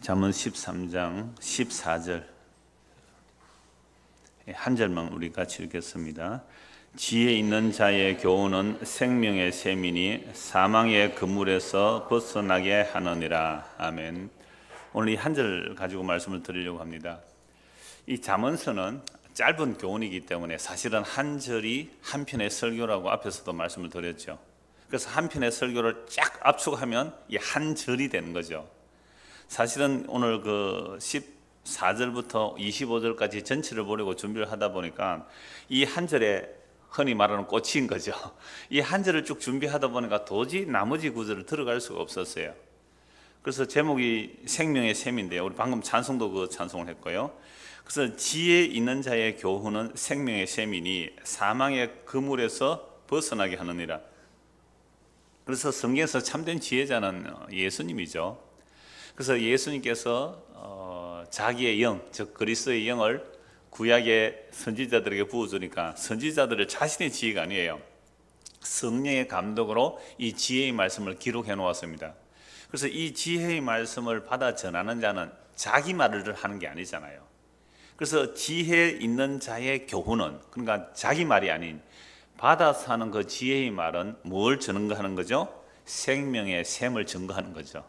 잠언 13장 14절 한 절만 우리 같이 읽겠습니다. 지혜 있는 자의 교훈은 생명의 셈이니 사망의 그물에서 벗어나게 하느니라. 아멘. 오늘 이 한 절 가지고 말씀을 드리려고 합니다. 이 잠언서는 짧은 교훈이기 때문에 사실은 한 절이 한 편의 설교라고 앞에서도 말씀을 드렸죠. 그래서 한 편의 설교를 쫙 압축하면 이 한 절이 되는 거죠. 사실은 오늘 그 14절부터 25절까지 전체를 보려고 준비를 하다 보니까 이 한 절에 흔히 말하는 꽂힌 거죠. 이 한 절을 쭉 준비하다 보니까 도저히 나머지 구절을 들어갈 수가 없었어요. 그래서 제목이 생명의 셈인데요. 우리 방금 찬송도 그 찬송을 했고요. 그래서 지혜 있는 자의 교훈은 생명의 셈이니 사망의 그물에서 벗어나게 하느니라. 그래서 성경에서 참된 지혜자는 예수님이죠. 그래서 예수님께서 자기의 영, 즉 그리스도의 영을 구약의 선지자들에게 부어주니까 선지자들을 자신의 지혜가 아니에요. 성령의 감독으로 이 지혜의 말씀을 기록해 놓았습니다. 그래서 이 지혜의 말씀을 받아 전하는 자는 자기 말을 하는 게 아니잖아요. 그래서 지혜 있는 자의 교훈은, 그러니까 자기 말이 아닌 받아서 하는 그 지혜의 말은 뭘 증거하는 거죠? 생명의 셈을 증거하는 거죠.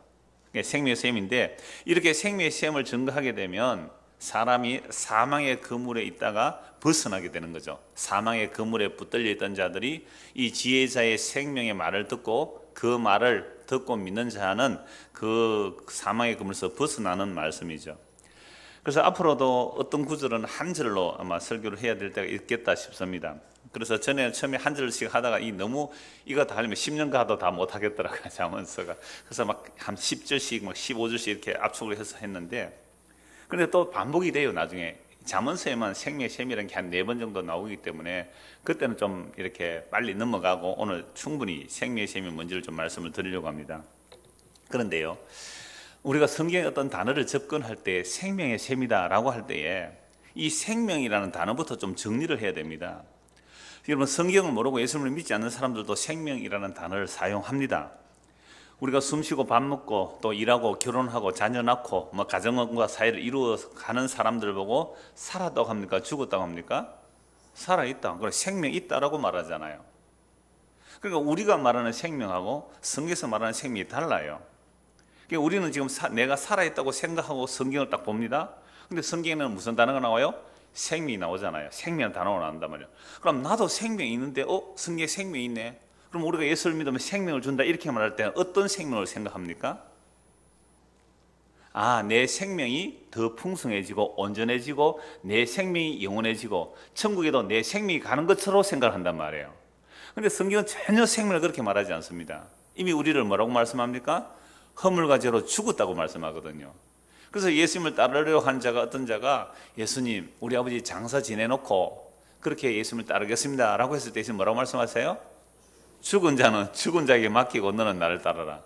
생명의 셈인데, 이렇게 생명의 셈을 증거하게 되면 사람이 사망의 그물에 있다가 벗어나게 되는 거죠. 사망의 그물에 붙들려 있던 자들이 이 지혜자의 생명의 말을 듣고 그 말을 듣고 믿는 자는 그 사망의 그물에서 벗어나는 말씀이죠. 그래서 앞으로도 어떤 구절은 한 절로 아마 설교를 해야 될 때가 있겠다 싶습니다. 그래서 전에 처음에 한 절씩 하다가 너무 이거 다 하려면 10년 가도 다 못 하겠더라고요, 잠언서가. 그래서 막 한 10절씩 막 15절씩 이렇게 압축을 해서 했는데, 근데 또 반복이 돼요. 나중에 잠언서에만 생명의 셈이라는 게 한 4번 정도 나오기 때문에 그때는 좀 이렇게 빨리 넘어가고 오늘 충분히 생명의 셈이 뭔지를 좀 말씀을 드리려고 합니다. 그런데요, 우리가 성경의 어떤 단어를 접근할 때 생명의 셈이다 라고 할 때에 이 생명이라는 단어부터 좀 정리를 해야 됩니다. 여러분, 성경을 모르고 예수님을 믿지 않는 사람들도 생명이라는 단어를 사용합니다. 우리가 숨쉬고 밥 먹고 또 일하고 결혼하고 자녀 낳고 뭐 가정과 사회를 이루어가는 사람들 보고 살았다고 합니까? 죽었다고 합니까? 살아있다. 그래, 생명 있다라고 말하잖아요. 그러니까 우리가 말하는 생명하고 성경에서 말하는 생명이 달라요. 그러니까 우리는 지금 내가 살아있다고 생각하고 성경을 딱 봅니다. 근데 성경에는 무슨 단어가 나와요? 생명이 나오잖아요. 생명이라는 단어가 나온단 말이에요. 그럼 나도 생명이 있는데 성경에 생명이 있네. 그럼 우리가 예수를 믿으면 생명을 준다 이렇게 말할 때는 어떤 생명을 생각합니까? 내 생명이 더 풍성해지고 온전해지고 내 생명이 영원해지고 천국에도 내 생명이 가는 것처럼 생각을 한단 말이에요. 그런데 성경은 전혀 생명을 그렇게 말하지 않습니다. 이미 우리를 뭐라고 말씀합니까? 허물과 죄로 죽었다고 말씀하거든요. 그래서 예수님을 따르려 한 자가, 어떤 자가 예수님, 우리 아버지 장사 지내놓고 그렇게 예수님을 따르겠습니다 라고 했을 때 예수님 뭐라고 말씀하세요? 죽은 자는 죽은 자에게 맡기고 너는 나를 따르라.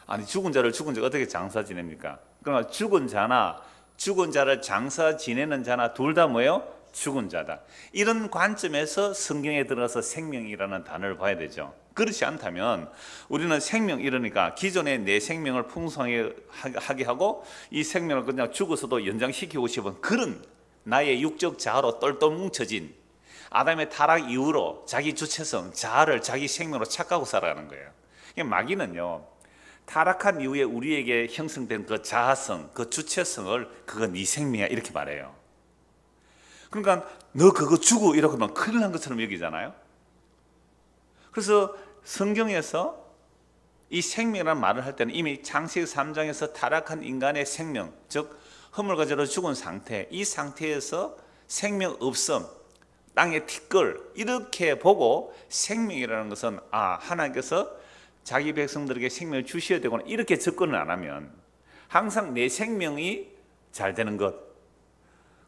아니, 죽은 자가 어떻게 장사 지냅니까? 그러니까 죽은 자를 장사 지내는 자나 둘 다 뭐예요? 죽은 자다. 이런 관점에서 성경에 들어서 생명이라는 단어를 봐야 되죠. 그렇지 않다면 우리는 생명 이러니까 기존의 내 생명을 풍성하게 하고 이 생명을 그냥 죽어서도 연장시키고 싶은 그런 나의 육적 자아로 똘똘 뭉쳐진 아담의 타락 이후로 자기 주체성, 자아를 자기 생명으로 착각하고 살아가는 거예요. 마귀는요, 타락한 이후에 우리에게 형성된 그 자아성, 그 주체성을 그거 네 생명이야 이렇게 말해요. 그러니까 너 그거 죽어 이러고 하면 큰일 난 것처럼 여기잖아요. 그래서 성경에서 이 생명이라는 말을 할 때는 이미 창세기 3장에서 타락한 인간의 생명, 즉 허물과 죄로 죽은 상태, 이 상태에서 생명 없음, 땅의 티끌 이렇게 보고 생명이라는 것은 하나님께서 자기 백성들에게 생명을 주셔야 되구나 이렇게 접근을 안 하면 항상 내 생명이 잘 되는 것.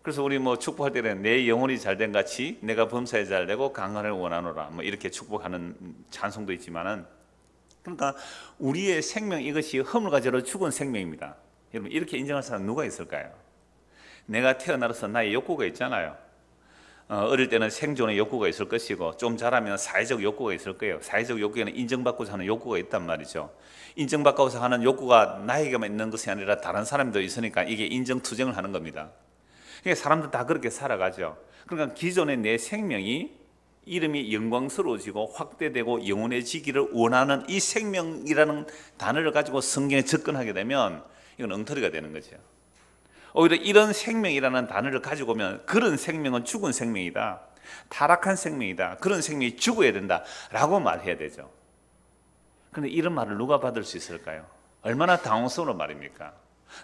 그래서 우리 축복할 때는 내 영혼이 잘된 같이 내가 범사에 잘되고 강건을 원하노라 이렇게 축복하는 찬송도 있지만은, 그러니까 우리의 생명 이것이 허물과 죄로 죽은 생명입니다. 여러분, 이렇게 인정할 사람 누가 있을까요? 내가 태어나서 나의 욕구가 있잖아요. 어릴 때는 생존의 욕구가 있을 것이고 좀 자라면 사회적 욕구가 있을 거예요. 사회적 욕구에는 인정받고자 하는 욕구가 있단 말이죠. 인정받고자 하는 욕구가 나에게만 있는 것이 아니라 다른 사람도 있으니까 이게 인정투쟁을 하는 겁니다. 그러니까 사람들 다 그렇게 살아가죠. 그러니까 기존의 내 생명이 이름이 영광스러워지고 확대되고 영원해지기를 원하는 이 생명이라는 단어를 가지고 성경에 접근하게 되면 이건 엉터리가 되는 거죠. 오히려 이런 생명이라는 단어를 가지고 오면 그런 생명은 죽은 생명이다, 타락한 생명이다, 그런 생명이 죽어야 된다라고 말해야 되죠. 그런데 이런 말을 누가 받을 수 있을까요? 얼마나 당황스러운 말입니까?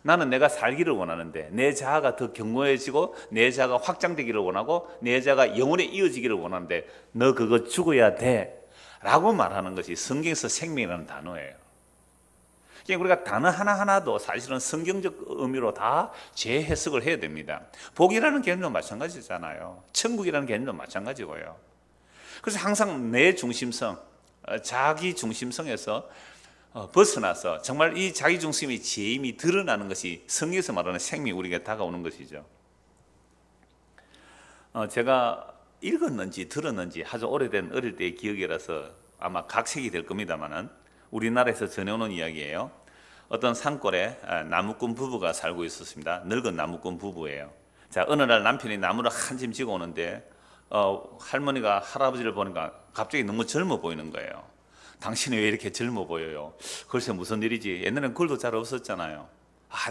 나는 내가 살기를 원하는데 내 자아가 더 견고해지고 내 자아가 확장되기를 원하고 내 자아가 영원히 이어지기를 원하는데 너 그거 죽어야 돼 라고 말하는 것이 성경에서 생명이라는 단어예요. 우리가 단어 하나하나도 사실은 성경적 의미로 다 재해석을 해야 됩니다. 복이라는 개념도 마찬가지잖아요. 천국이라는 개념도 마찬가지고요. 그래서 항상 내 중심성, 자기 중심성에서 벗어나서 정말 이 자기 중심의 재임이 드러나는 것이 성경에서 말하는 생명이 우리에게 다가오는 것이죠. 제가 읽었는지 들었는지 아주 오래된 어릴 때의 기억이라서 아마 각색이 될 겁니다만은 우리나라에서 전해오는 이야기예요. 어떤 산골에 나무꾼 부부가 살고 있었습니다. 늙은 나무꾼 부부예요. 자, 어느 날 남편이 나무를 한 짐 지고 오는데 할머니가 할아버지를 보니까 갑자기 너무 젊어 보이는 거예요. 당신이 왜 이렇게 젊어 보여요? 글쎄 무슨 일이지? 옛날에는 글도 잘 없었잖아요.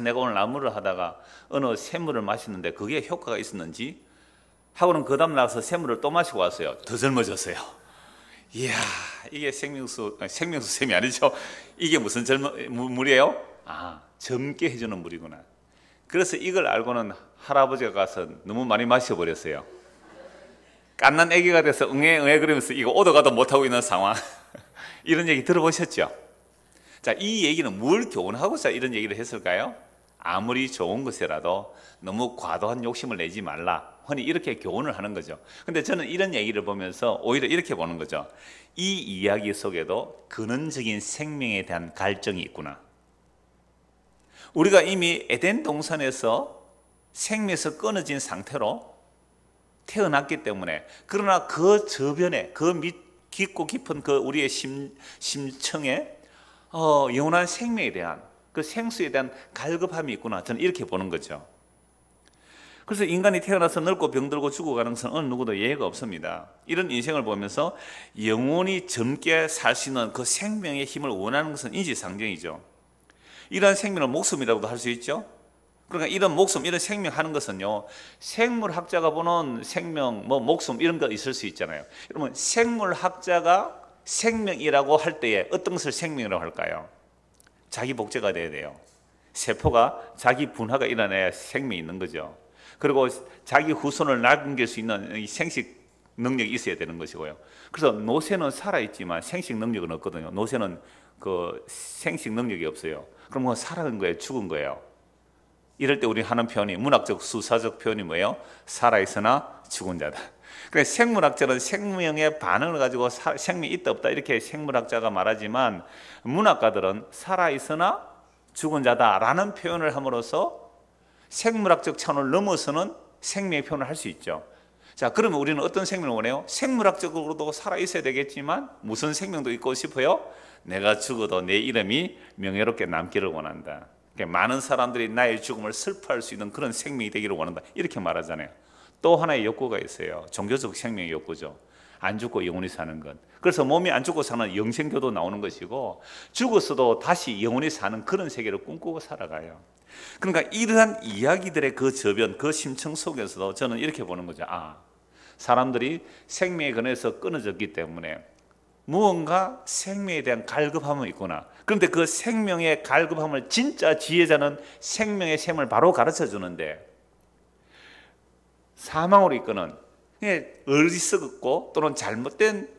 내가 오늘 나무를 하다가 어느 샘물을 마시는데 그게 효과가 있었는지 하고는 그 다음 나가서 샘물을 또 마시고 왔어요. 더 젊어졌어요. 이야, 이게 생명수 샘이 아니죠. 이게 무슨 물이에요? 젊게 해주는 물이구나. 그래서 이걸 알고는 할아버지가 가서 너무 많이 마셔버렸어요. 갓난 아기가 돼서 응애 그러면서 이거 오도 가도 못하고 있는 상황. 이런 얘기 들어보셨죠? 자, 이 얘기는 뭘 교훈하고자 이런 얘기를 했을까요? 아무리 좋은 것이라도 너무 과도한 욕심을 내지 말라, 흔히 이렇게 교훈을 하는 거죠. 근데 저는 이런 얘기를 보면서 오히려 이렇게 보는 거죠. 이 이야기 속에도 근원적인 생명에 대한 갈증이 있구나. 우리가 이미 에덴 동산에서 생명에서 끊어진 상태로 태어났기 때문에, 그러나 그 저변에, 그 깊고 깊은 그 우리의 심청에 영원한 생명에 대한, 그 생수에 대한 갈급함이 있구나, 저는 이렇게 보는 거죠. 그래서 인간이 태어나서 늙고 병들고 죽어가는 것은 어느 누구도 예외가 없습니다. 이런 인생을 보면서 영원히 젊게 살 수 있는 그 생명의 힘을 원하는 것은 인지상정이죠. 이러한 생명을 목숨이라고도 할 수 있죠. 그러니까 이런 목숨, 이런 생명 하는 것은요, 생물학자가 보는 생명, 목숨 이런 거 있을 수 있잖아요. 여러분, 생물학자가 생명이라고 할 때에 어떤 것을 생명이라고 할까요? 자기 복제가 돼야 돼요. 세포가 자기 분화가 일어나야 생명이 있는 거죠. 그리고 자기 후손을 남길 수 있는 생식 능력이 있어야 되는 것이고요. 그래서 노새는 살아있지만 생식 능력은 없거든요. 노새는 그 생식 능력이 없어요. 그럼 뭐 살아간 거예요? 죽은 거예요? 이럴 때 우리 하는 표현이, 문학적 수사적 표현이 뭐예요? 살아있으나 죽은 자다. 그러니까 생물학자는 생명의 반응을 가지고 생명이 있다 없다 이렇게 생물학자가 말하지만, 문학가들은 살아있으나 죽은 자다라는 표현을 함으로써 생물학적 차원을 넘어서는 생명의 표현을 할 수 있죠. 자, 그러면 우리는 어떤 생명을 원해요? 생물학적으로도 살아있어야 되겠지만 무슨 생명도 있고 싶어요? 내가 죽어도 내 이름이 명예롭게 남기를 원한다. 그러니까 많은 사람들이 나의 죽음을 슬퍼할 수 있는 그런 생명이 되기를 원한다, 이렇게 말하잖아요. 또 하나의 욕구가 있어요. 종교적 생명의 욕구죠. 안 죽고 영원히 사는 것. 그래서 몸이 안 죽고 사는 영생교도 나오는 것이고, 죽었어도 다시 영원히 사는 그런 세계를 꿈꾸고 살아가요. 그러니까 이러한 이야기들의 그 저변, 그 심층 속에서도 저는 이렇게 보는 거죠. 사람들이 생명에 관해서 끊어졌기 때문에 무언가 생명에 대한 갈급함은 있구나. 그런데 그 생명의 갈급함을 진짜 지혜자는 생명의 샘을 바로 가르쳐 주는데, 사망으로 이끄는 어리석었고 또는 잘못된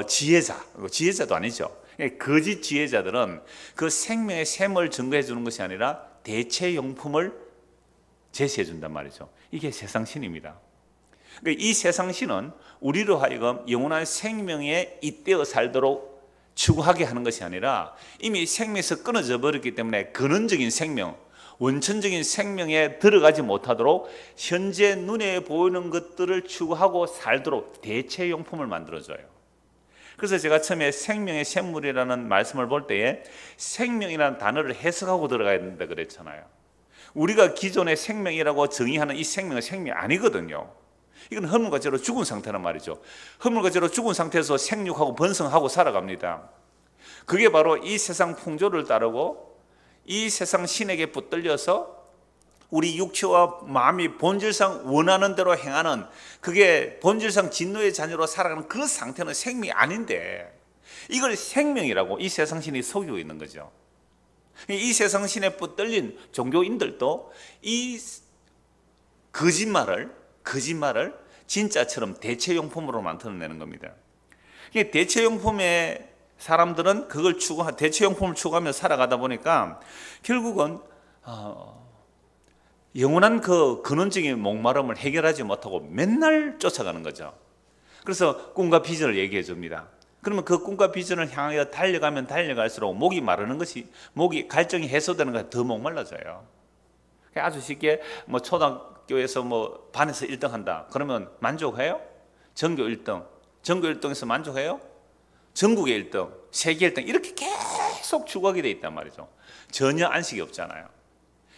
지혜자도 아니죠. 거짓 지혜자들은 그 생명의 샘을 증거해 주는 것이 아니라 대체용품을 제시해 준단 말이죠. 이게 세상신입니다. 이 세상신은 우리로 하여금 영원한 생명에 잇대어 살도록 추구하게 하는 것이 아니라, 이미 생명에서 끊어져 버렸기 때문에 근원적인 생명, 원천적인 생명에 들어가지 못하도록 현재 눈에 보이는 것들을 추구하고 살도록 대체용품을 만들어줘요. 그래서 제가 처음에 생명의 샘물이라는 말씀을 볼 때에 생명이라는 단어를 해석하고 들어가야 된다 그랬잖아요. 우리가 기존의 생명이라고 정의하는 이 생명은 생명이 아니거든요. 이건 허물과 죄로 죽은 상태란 말이죠. 허물과 죄로 죽은 상태에서 생육하고 번성하고 살아갑니다. 그게 바로 이 세상 풍조를 따르고 이 세상 신에게 붙들려서 우리 육체와 마음이 본질상 원하는 대로 행하는, 그게 본질상 진노의 자녀로 살아가는 그 상태는 생명이 아닌데 이걸 생명이라고 이 세상 신이 속이고 있는 거죠. 이 세상 신에 붙들린 종교인들도 이 거짓말을 진짜처럼 대체용품으로 만들어내는 겁니다. 대체용품의 사람들은 그걸 대체용품을 추구하며 살아가다 보니까 결국은 영원한 그 근원적인 목마름을 해결하지 못하고 맨날 쫓아가는 거죠. 그래서 꿈과 비전을 얘기해 줍니다. 그러면 그 꿈과 비전을 향하여 달려가면 달려갈수록 목이 마르는 것이, 목이 갈증이 해소되는 것이 더 목말라져요. 아주 쉽게 뭐 초등학교에서 뭐 반에서 1등 한다 그러면 만족해요? 전교 1등, 전교 1등에서 만족해요? 전국의 1등, 세계 1등 이렇게 계속 추구하게 돼 있단 말이죠. 전혀 안식이 없잖아요.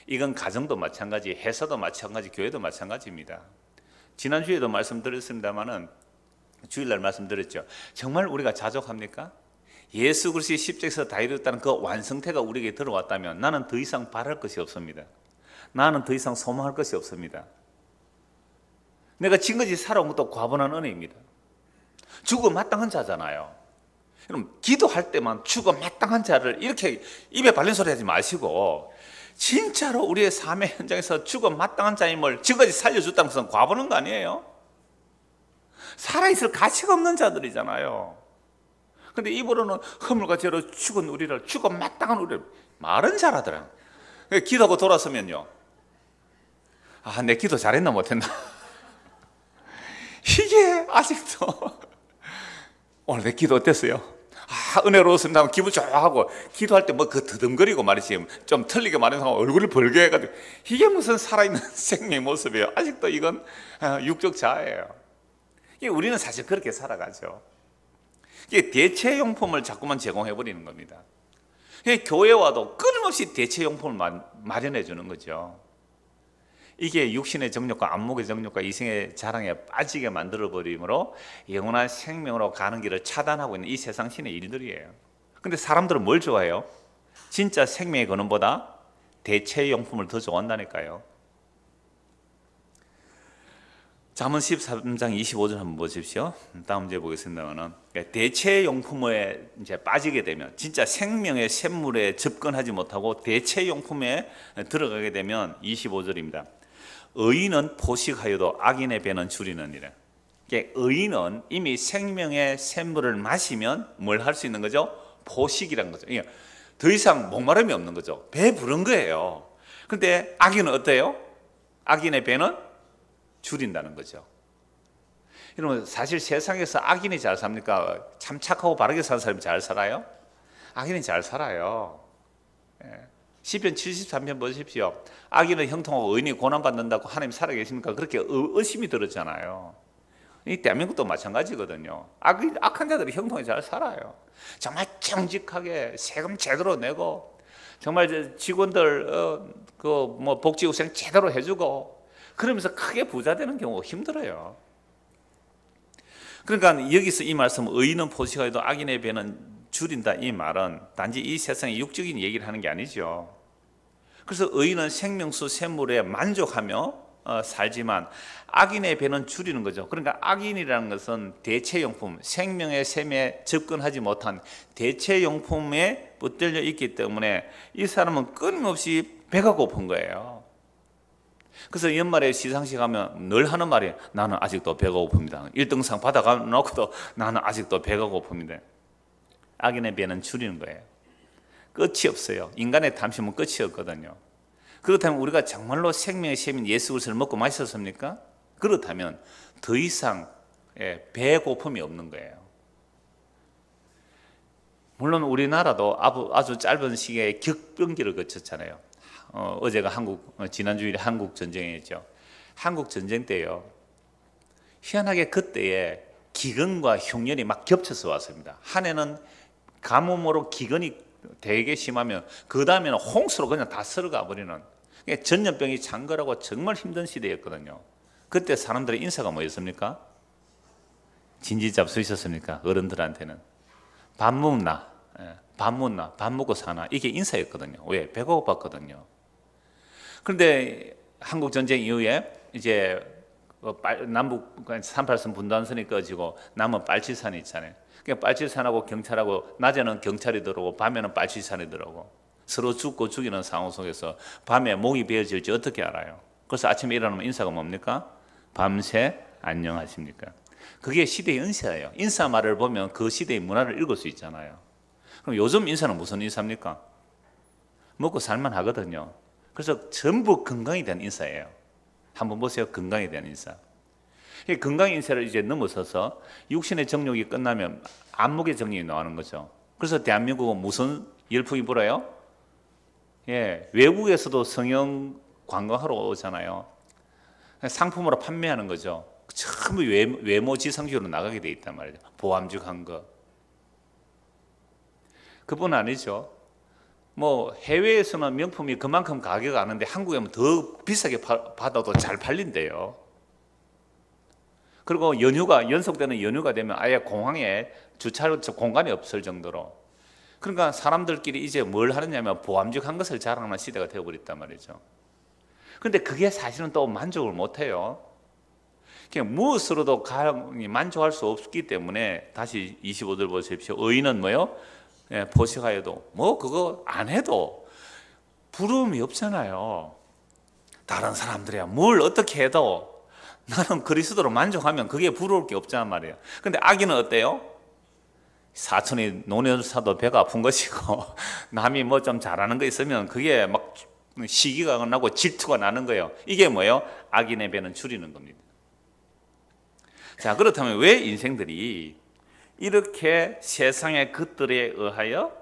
이건 가정도 마찬가지, 회사도 마찬가지, 교회도 마찬가지입니다. 지난주에도 말씀드렸습니다마는 주일날 말씀드렸죠. 정말 우리가 자족합니까? 예수 그리스도의 십자가에서 다 이뤘다는 그 완성태가 우리에게 들어왔다면 나는 더 이상 바랄 것이 없습니다. 나는 더 이상 소망할 것이 없습니다. 내가 지금까지 살아온 것도 과분한 은혜입니다. 죽어 마땅한 자잖아요. 그럼 기도할 때만 죽어 마땅한 자를 이렇게 입에 발린 소리 하지 마시고 진짜로 우리의 삶의 현장에서 죽어 마땅한 자임을 지금까지 살려줬다는 것은 과분한 거 아니에요? 살아있을 가치가 없는 자들이잖아요. 근데 입으로는 허물과 죄로 죽은 우리를, 죽어 마땅한 우리를 말은 잘하더라. 기도하고 돌아서면요, 아, 내 기도 잘했나 못했나 이게 아직도 오늘 내 기도 어땠어요? 아, 은혜로웠습니다 하면 기분 좋아하고, 기도할 때 뭐 그 더듬거리고 말이지, 좀 틀리게 말해서 얼굴을 벌게 해가지고, 이게 무슨 살아있는 생명의 모습이에요? 아직도 이건 육적 자아예요. 우리는 사실 그렇게 살아가죠. 이게 대체용품을 자꾸만 제공해버리는 겁니다. 교회와도 끊임없이 대체용품을 마련해 주는 거죠. 이게 육신의 정욕과 안목의 정욕과 이생의 자랑에 빠지게 만들어버림으로 영원한 생명으로 가는 길을 차단하고 있는 이 세상 신의 일들이에요. 근데 사람들은 뭘 좋아해요? 진짜 생명의 근원보다 대체용품을 더 좋아한다니까요. 잠언 13장 25절 한번 보십시오. 다음 문제 보겠습니다만은, 대체용품에 이제 빠지게 되면, 진짜 생명의 샘물에 접근하지 못하고 대체용품에 들어가게 되면 25절입니다. 의인은 포식하여도 악인의 배는 줄이느니라. 의인은 이미 생명의 샘물을 마시면 뭘 할 수 있는 거죠? 포식이란 거죠. 더 이상 목마름이 없는 거죠. 배 부른 거예요. 근데 악인은 어때요? 악인의 배는 줄인다는 거죠. 여러분, 사실 세상에서 악인이 잘 삽니까? 참 착하고 바르게 사는 사람이 잘 살아요? 악인이 잘 살아요. 시편 73편 보십시오. 악인은 형통하고 의인이 고난받는다고 하나님 살아계십니까? 그렇게 의심이 들었잖아요. 이 대한민국도 마찬가지거든요. 악한 자들이 형통하게 잘 살아요. 정말 정직하게 세금 제대로 내고, 정말 직원들 뭐 복지후생 제대로 해주고, 그러면서 크게 부자 되는 경우가 힘들어요. 그러니까 여기서 이 말씀, 의인은 포식하여도 악인의 배는 줄인다, 이 말은 단지 이 세상의 육적인 얘기를 하는 게 아니죠. 그래서 의인은 생명수 샘물에 만족하며 살지만 악인의 배는 줄이는 거죠. 그러니까 악인이라는 것은 대체용품, 생명의 샘에 접근하지 못한 대체용품에 붙들려 있기 때문에 이 사람은 끊임없이 배가 고픈 거예요. 그래서 연말에 시상식 하면 늘 하는 말이, 나는 아직도 배가 고픕니다. 1등상 받아놓고도 나는 아직도 배가 고픕니다. 악인의 배는 줄이는 거예요. 끝이 없어요. 인간의 탐심은 끝이 없거든요. 그렇다면 우리가 정말로 생명의 샘인 예수 그리스도를 먹고 마셨습니까? 그렇다면 더 이상 배고픔이 없는 거예요. 물론 우리나라도 아주 짧은 시기에 격변기를 거쳤잖아요. 어제가 지난 주일에 한국 전쟁이었죠. 한국 전쟁 때요. 희한하게 그때에 기근과 흉년이 막 겹쳐서 왔습니다. 한 해는 가뭄으로 기근이 되게 심하면 그 다음에는 홍수로 그냥 다 쓸어가 버리는, 전염병이 창궐하고 정말 힘든 시대였거든요. 그때 사람들의 인사가 뭐였습니까? 진지잡수 있었습니까? 어른들한테는 밥 먹나, 밥 먹고 사나, 이게 인사였거든요. 왜? 배가 고팠거든요. 그런데 한국 전쟁 이후에 이제 남북 38선 분단선이 꺼지고 남은 빨치산이 있잖아요. 그러니까 빨치산하고 경찰하고, 낮에는 경찰이 들어오고 밤에는 빨치산이 들어오고 서로 죽고 죽이는 상황 속에서 밤에 목이 베어질지 어떻게 알아요? 그래서 아침에 일어나면 인사가 뭡니까? 밤새 안녕하십니까? 그게 시대의 인사예요. 인사 말을 보면 그 시대의 문화를 읽을 수 있잖아요. 그럼 요즘 인사는 무슨 인사입니까? 먹고 살만 하거든요. 그래서 전부 건강에 대한 인사예요. 한번 보세요. 건강에 대한 인사. 이 건강 인사를 이제 넘어서서 육신의 정욕이 끝나면 안목의 정욕이 나오는 거죠. 그래서 대한민국은 무슨 열풍이 불어요? 외국에서도 성형 관광하러 오잖아요. 상품으로 판매하는 거죠. 전부 외모 지상주의로 나가게 돼 있단 말이죠. 보암직한 거. 그뿐 아니죠. 뭐 해외에서는 명품이 그만큼 가격이 안 하는데 한국에는 더 비싸게 받아도 잘 팔린대요. 그리고 연속되는 연휴가 되면 아예 공항에 주차할 공간이 없을 정도로. 그러니까 사람들끼리 이제 뭘 하느냐면 보암직한 것을 자랑하는 시대가 되어버렸단 말이죠. 그런데 그게 사실은 또 만족을 못해요. 그냥 무엇으로도 만족할 수 없기 때문에 다시 25절 보십시오. 의인은 뭐요? 포식하여도 뭐 그거 안 해도 부러움이 없잖아요. 다른 사람들이야 뭘 어떻게 해도 나는 그리스도로 만족하면 그게 부러울 게 없단 말이에요. 근데 악인은 어때요? 사촌이 논을 사도 배가 아픈 것이고 남이 뭐 좀 잘하는 거 있으면 그게 막 시기가 나고 질투가 나는 거예요. 이게 뭐예요? 악인의 배는 줄이는 겁니다. 자, 그렇다면 왜 인생들이 이렇게 세상의 것들에 의하여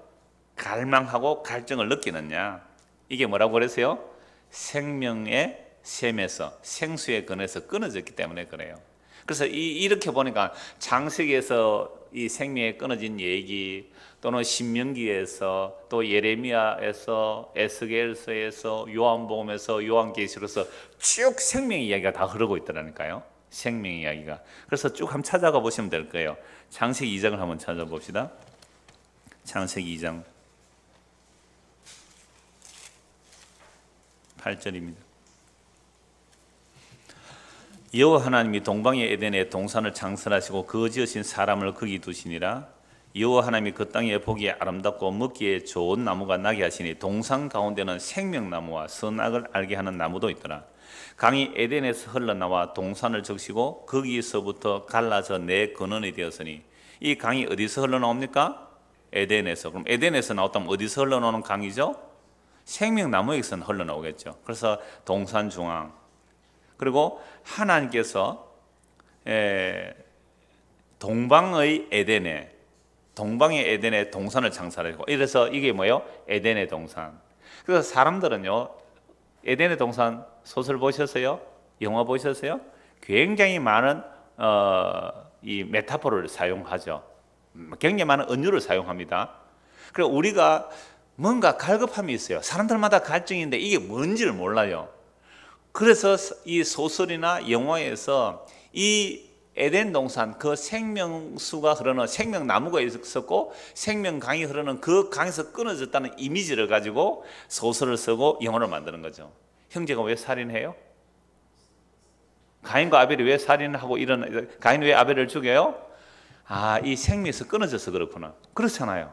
갈망하고 갈증을 느끼느냐? 이게 뭐라고 그랬어요? 생명의 셈에서, 생수의 근에서 끊어졌기 때문에 그래요. 그래서 이렇게 보니까 창세기에서 이 생명에 끊어진 얘기, 또는 신명기에서, 또 예레미야에서, 에스겔서에서, 요한복음에서, 요한계시록에서 쭉 생명 이야기가 다 흐르고 있더라니까요. 생명 이야기가. 그래서 쭉 한번 찾아가 보시면 될 거예요. 창세기 2장을 한번 찾아봅시다. 창세기 2장 8절입니다. 여호와 하나님이 동방의 에덴에 동산을 창설하시고 그 지으신 사람을 거기 두시니라. 여호와 하나님이 그 땅에 보기에 아름답고 먹기에 좋은 나무가 나게 하시니 동산 가운데는 생명나무와 선악을 알게 하는 나무도 있더라. 강이 에덴에서 흘러나와 동산을 적시고 거기서부터 갈라져 네 근원이 되었으니, 이 강이 어디서 흘러나옵니까? 에덴에서. 그럼 에덴에서 나왔다면 어디서 흘러나오는 강이죠? 생명나무에서 흘러나오겠죠. 그래서 동산 중앙. 그리고 하나님께서 동방의 에덴에 동산을 창설하시고, 이래서 이게 뭐예요? 에덴의 동산. 그래서 사람들은요, 에덴의 동산 소설 보셨어요? 영화 보셨어요? 굉장히 많은 이 메타포를 사용하죠. 굉장히 많은 은유를 사용합니다. 그리고 우리가 뭔가 갈급함이 있어요. 사람들마다 갈증인데 이게 뭔지를 몰라요. 그래서 이 소설이나 영화에서 이 에덴 동산, 그 생명수가 흐르는 생명나무가 있었고 생명강이 흐르는 그 강에서 끊어졌다는 이미지를 가지고 소설을 쓰고 영화를 만드는 거죠. 형제가 왜 살인해요? 가인과 아벨이 왜 살인하고 가인이 왜 아벨을 죽여요? 아, 이 생명에서 끊어져서 그렇구나. 그렇잖아요.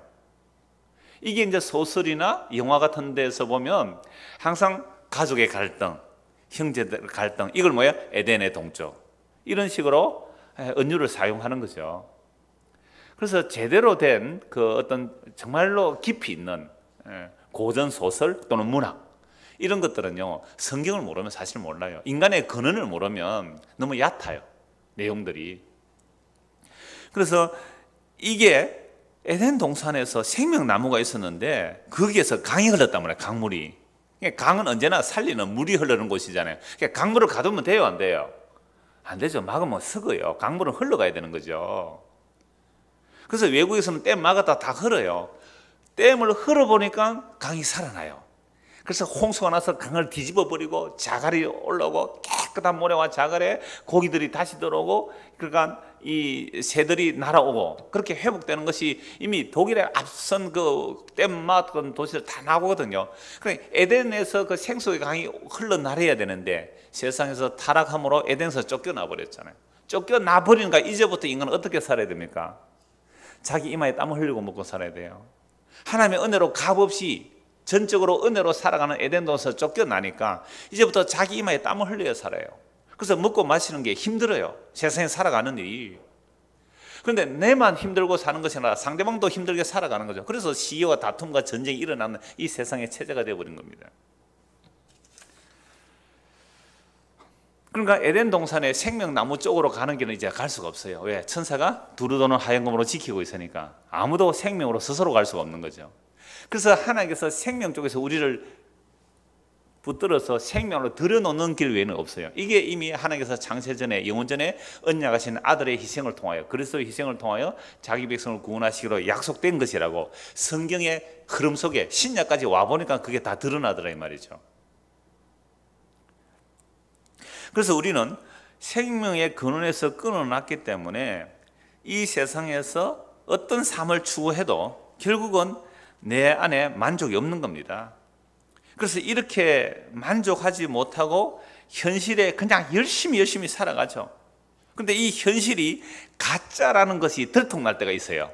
이게 이제 소설이나 영화 같은 데서 보면 항상 가족의 갈등, 형제들 갈등, 이걸 뭐예요? 에덴의 동쪽. 이런 식으로 은유를 사용하는 거죠. 그래서 제대로 된 그 어떤 정말로 깊이 있는 고전 소설 또는 문학, 이런 것들은요, 성경을 모르면 사실 몰라요. 인간의 근원을 모르면 너무 얕아요, 내용들이. 그래서 이게 에덴 동산에서 생명나무가 있었는데 거기에서 강이 흘렀단 말이에요, 강물이. 강은 언제나 살리는 물이 흐르는 곳이잖아요. 강물을 가두면 돼요, 안 돼요? 안 되죠. 막으면 썩어요. 강물은 흘러가야 되는 거죠. 그래서 외국에서는 댐 막았다 다 흘러요. 댐을 흘러보니까 강이 살아나요. 그래서 홍수가 나서 강을 뒤집어 버리고 자갈이 올라오고 깨끗한 모래와 자갈에 고기들이 다시 들어오고, 그러니까 이 새들이 날아오고, 그렇게 회복되는 것이 이미 독일의 앞선 그 댐 막은 도시들 다 나오거든요. 그러니까 에덴에서 그 생수의 강이 흘러나려야 되는데 세상에서 타락함으로 에덴에서 쫓겨나 버렸잖아요. 쫓겨나 버리니까 이제부터 인간은 어떻게 살아야 됩니까? 자기 이마에 땀을 흘리고 먹고 살아야 돼요. 하나님의 은혜로 값없이 전적으로 은혜로 살아가는 에덴 동산에서 쫓겨나니까 이제부터 자기 이마에 땀을 흘려야 살아요. 그래서 먹고 마시는 게 힘들어요. 세상에 살아가는 일이. 그런데 내만 힘들고 사는 것이 아니라 상대방도 힘들게 살아가는 거죠. 그래서 시기와 다툼과 전쟁이 일어나는 이 세상의 체제가 되어버린 겁니다. 그러니까 에덴 동산의 생명나무 쪽으로 가는 길은 이제 갈 수가 없어요. 왜? 천사가 두루도는 하얀검으로 지키고 있으니까 아무도 생명으로 스스로 갈 수가 없는 거죠. 그래서 하나님께서 생명 쪽에서 우리를 붙들어서 생명으로 들여놓는 길 외에는 없어요. 이게 이미 하나님께서 창세전에 영원전에 언약하신 아들의 희생을 통하여, 그리스도의 희생을 통하여 자기 백성을 구원하시기로 약속된 것이라고 성경의 흐름 속에 신약까지 와보니까 그게 다 드러나더라 이 말이죠. 그래서 우리는 생명의 근원에서 끊어놨기 때문에 이 세상에서 어떤 삶을 추구해도 결국은 내 안에 만족이 없는 겁니다. 그래서 이렇게 만족하지 못하고 현실에 그냥 열심히 살아가죠. 그런데 이 현실이 가짜라는 것이 들통날 때가 있어요.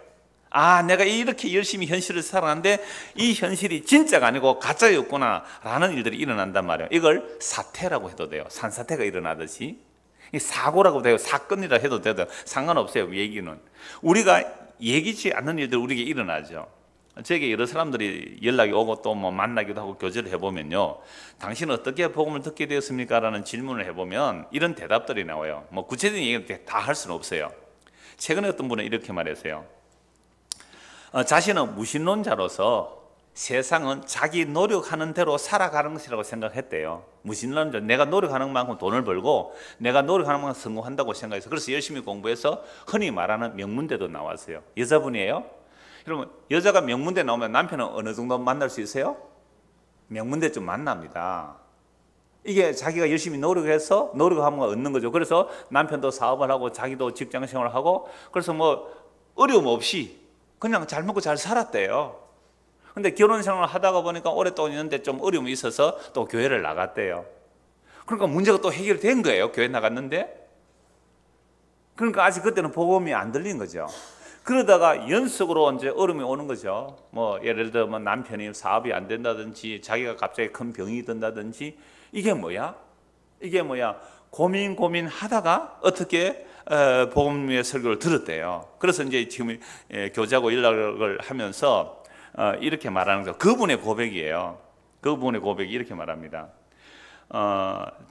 아, 내가 이렇게 열심히 현실을 살아가는데 이 현실이 진짜가 아니고 가짜였구나 라는 일들이 일어난단 말이에요. 이걸 사태라고 해도 돼요. 산사태가 일어나듯이. 사고라고 돼요. 사건이라 해도 돼요. 상관없어요. 얘기는. 우리가 얘기치 않는 일들 우리에게 일어나죠. 제게 여러 사람들이 연락이 오고 또 뭐 만나기도 하고 교제를 해보면요, 당신은 어떻게 복음을 듣게 되었습니까? 라는 질문을 해보면 이런 대답들이 나와요. 뭐 구체적인 얘기를 다 할 수는 없어요. 최근에 어떤 분은 이렇게 말했어요. 자신은 무신론자로서 세상은 자기 노력하는 대로 살아가는 것이라고 생각했대요. 무신론자, 내가 노력하는 만큼 돈을 벌고 내가 노력하는 만큼 성공한다고 생각해서 그래서 열심히 공부해서 흔히 말하는 명문대도 나왔어요. 여자분이에요. 그러면 여자가 명문대 나오면 남편은 어느 정도 만날 수 있어요? 명문대 좀 만납니다. 이게 자기가 열심히 노력해서 노력하면 얻는 거죠. 그래서 남편도 사업을 하고 자기도 직장 생활을 하고 그래서 뭐 어려움 없이 그냥 잘 먹고 잘 살았대요. 근데 결혼 생활을 하다가 보니까 오랫동안 있는데 좀 어려움이 있어서 또 교회를 나갔대요. 그러니까 문제가 또 해결된 거예요. 교회 나갔는데. 그러니까 아직 그때는 복음이 안 들린 거죠. 그러다가 연속으로 이제 어려움이 오는 거죠. 뭐 예를 들어 뭐 남편이 사업이 안 된다든지 자기가 갑자기 큰 병이 든다든지 이게 뭐야? 고민하다가 어떻게 복음의 설교를 들었대요. 그래서 이제 지금 교제하고 연락을 하면서 이렇게 말하는 거죠. 그분의 고백이에요. 그분의 고백이 이렇게 말합니다.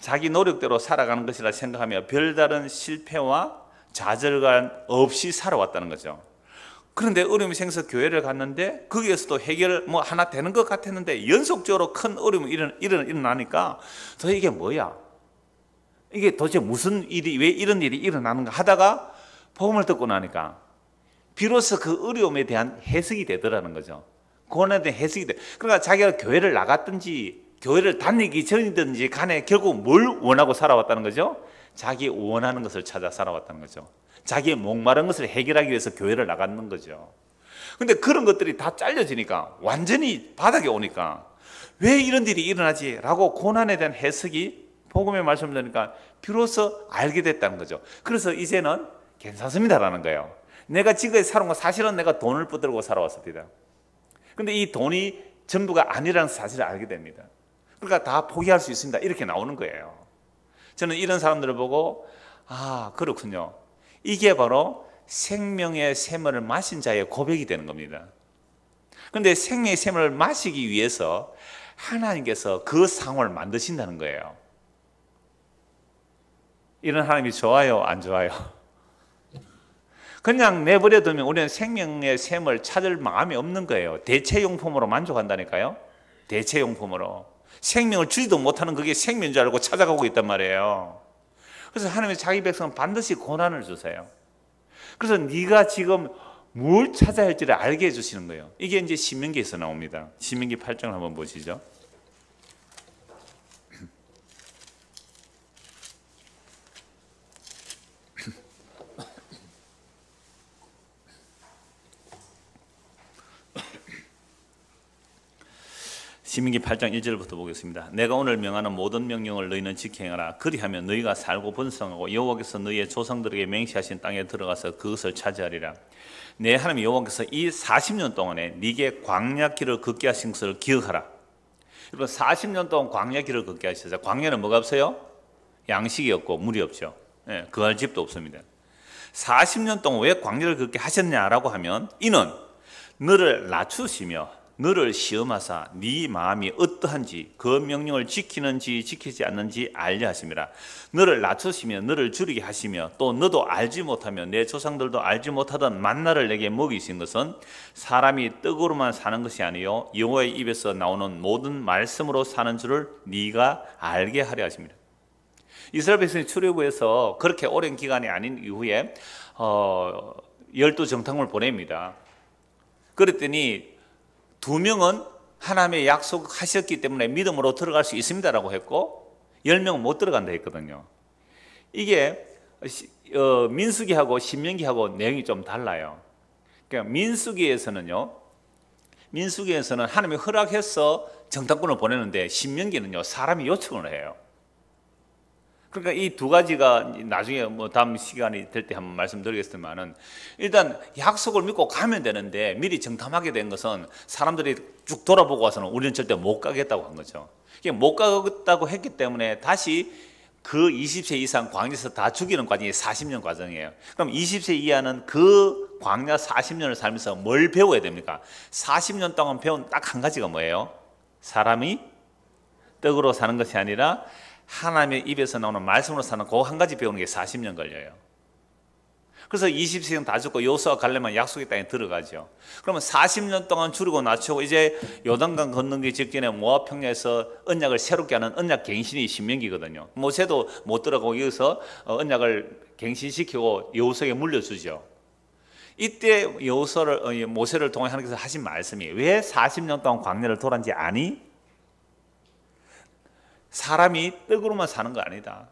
자기 노력대로 살아가는 것이라 생각하며 별다른 실패와 좌절감 없이 살아왔다는 거죠. 그런데 어려움이 생겨서 교회를 갔는데 거기에서도 해결 뭐 하나 되는 것 같았는데 연속적으로 큰 어려움이 일어나니까 도대체 이게 뭐야? 이게 도대체 무슨 일이, 왜 이런 일이 일어나는가 하다가 복음을 듣고 나니까 비로소 그 어려움에 대한 해석이 되더라는 거죠. 고난에 대한 해석이 돼. 그러니까 자기가 교회를 나갔든지 교회를 다니기 전이든지 간에 결국 뭘 원하고 살아왔다는 거죠? 자기 원하는 것을 찾아 살아왔다는 거죠. 자기의 목마른 것을 해결하기 위해서 교회를 나갔는 거죠. 근데 그런 것들이 다 잘려지니까 완전히 바닥에 오니까 왜 이런 일이 일어나지? 라고 고난에 대한 해석이 복음의 말씀을 들으니까 비로소 알게 됐다는 거죠. 그래서 이제는 괜찮습니다라는 거예요. 내가 지금까지 살아온 건 사실은 내가 돈을 붙들고 살아왔습니다. 근데 이 돈이 전부가 아니라는 사실을 알게 됩니다. 그러니까 다 포기할 수 있습니다. 이렇게 나오는 거예요. 저는 이런 사람들을 보고 아, 그렇군요. 이게 바로 생명의 샘을 마신 자의 고백이 되는 겁니다. 그런데 생명의 샘을 마시기 위해서 하나님께서 그 상황을 만드신다는 거예요. 이런 하나님이 좋아요, 안 좋아요? 그냥 내버려 두면 우리는 생명의 샘을 찾을 마음이 없는 거예요. 대체용품으로 만족한다니까요. 대체용품으로. 생명을 주지도 못하는 그게 생명인 줄 알고 찾아가고 있단 말이에요. 그래서 하나님이 자기 백성은 반드시 고난을 주세요. 그래서 네가 지금 뭘 찾아야 할지를 알게 해주시는 거예요. 이게 이제 신명기에서 나옵니다. 신명기 8장을 한번 보시죠. 신명기 8장 1절부터 보겠습니다. 내가 오늘 명하는 모든 명령을 너희는 지켜행하라. 그리하면 너희가 살고 번성하고 여호와께서 너희의 조상들에게 맹세하신 땅에 들어가서 그것을 차지하리라. 내 하나님 여호와께서 이 40년 동안에 네게 광야길을 걷게 하신 것을 기억하라. 여러분 40년 동안 광야길을 걷게 하셨어요. 광야는 뭐가 없어요? 양식이 없고 물이 없죠. 거할 집도 없습니다. 40년 동안 왜 광야를 걷게 하셨냐라고 하면 이는 너를 낮추시며 너를 시험하사 네 마음이 어떠한지 그 명령을 지키는지 지키지 않는지 알려 하심이라. 너를 낮추시며 너를 줄이게 하시며 또 너도 알지 못하며 내 조상들도 알지 못하던 만나를 내게 먹이신 것은 사람이 떡으로만 사는 것이 아니요 여호와의 입에서 나오는 모든 말씀으로 사는 줄을 네가 알게 하려 하십니다. 이스라엘 백성이 출애굽에서 그렇게 오랜 기간이 아닌 이후에 12정탐을 보냅니다. 그랬더니 2명은 하나님의 약속하셨기 때문에 믿음으로 들어갈 수 있습니다라고 했고 10명은 못 들어간다 했거든요. 이게 민수기하고 신명기하고 내용이 좀 달라요. 그러니까 민수기에서는 하나님이 허락해서 정탐꾼을 보내는데 신명기는요 사람이 요청을 해요. 그러니까 이 두 가지가 나중에 다음 시간이 될 때 한번 말씀드리겠습니다만은 일단 약속을 믿고 가면 되는데 미리 정탐하게 된 것은 사람들이 쭉 돌아보고 와서는 우리는 절대 못 가겠다고 한 거죠. 못 가겠다고 했기 때문에 다시 그 20세 이상 광야에서 다 죽이는 과정이 40년 과정이에요. 그럼 20세 이하는 그 광야 40년을 살면서 뭘 배워야 됩니까? 40년 동안 배운 딱 한 가지가 뭐예요? 사람이 떡으로 사는 것이 아니라 하나님의 입에서 나오는 말씀으로 사는 그 한 가지 배우는 게 40년 걸려요. 그래서 20세는 다 죽고 여호수아가 가려면 약속의 땅에 들어가죠. 그러면 40년 동안 줄이고 낮추고 이제 요단강 건너기 직전에 모압 평야에서 언약을 새롭게 하는 언약 갱신이 신명기거든요. 모세도 못 들어가고 여기서 언약을 갱신시키고 여호수아에게 물려주죠. 이때 모세를 통해 하나님께서 하신 말씀이 왜 40년 동안 광야를 돌았는지 아니? 사람이 떡으로만 사는 거 아니다.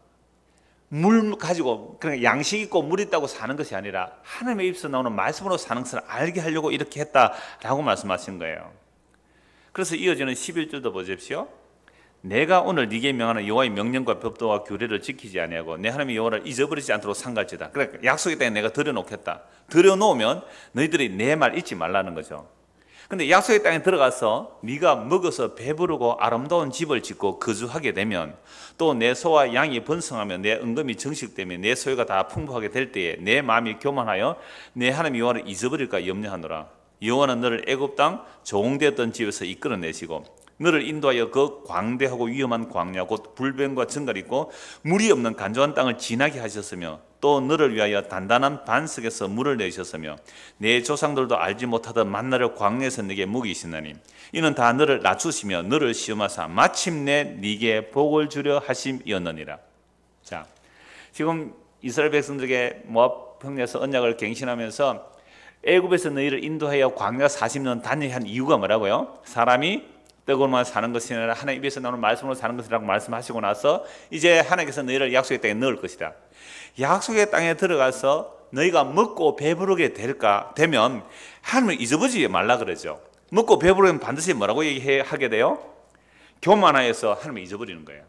물 가지고 그냥 양식 있고 물 있다고 사는 것이 아니라 하나님의 입에서 나오는 말씀으로 사는 것을 알게 하려고 이렇게 했다라고 말씀하신 거예요. 그래서 이어지는 11절도 보십시오. 내가 오늘 네게 명하는 여호와의 명령과 법도와 규례를 지키지 아니하고 내 하나님의 여호와를 잊어버리지 않도록 삼갈지다. 그러니까 약속의 땅에 내가 들여놓겠다. 들여놓으면 너희들이 내 말 잊지 말라는 거죠. 근데 약속의 땅에 들어가서 네가 먹어서 배부르고 아름다운 집을 짓고 거주하게 되면 또 내 소와 양이 번성하며 내 은금이 정식되며 내 소유가 다 풍부하게 될 때에 내 마음이 교만하여 내 하나님 여호와를 잊어버릴까 염려하노라. 여호와는 너를 애굽 땅 종되었던 집에서 이끌어내시고 너를 인도하여 그 광대하고 위험한 광야 곧 불변과 정갈이 있고 물이 없는 간조한 땅을 지나게 하셨으며 또 너를 위하여 단단한 반석에서 물을 내셨으며 내 조상들도 알지 못하던 만나를 광야에서 네게 먹이시나니 이는 다 너를 낮추시며 너를 시험하사 마침내 네게 복을 주려 하심이었느니라. 자, 지금 이스라엘 백성들에게 모압 평야에서 언약을 갱신하면서 애굽에서 너희를 인도하여 광야 40년 단위한 이유가 뭐라고요? 사람이 떡으로만 사는 것이 아니라 하나님 입에서 나오는 말씀으로 사는 것이라고 말씀하시고 나서 이제 하나님께서 너희를 약속의 땅에 넣을 것이다. 약속의 땅에 들어가서 너희가 먹고 배부르게 되면 하나님을 잊어버리지 말라 그러죠. 먹고 배부르면 반드시 뭐라고 얘기하게 돼요? 교만하여서 하나님을 잊어버리는 거예요.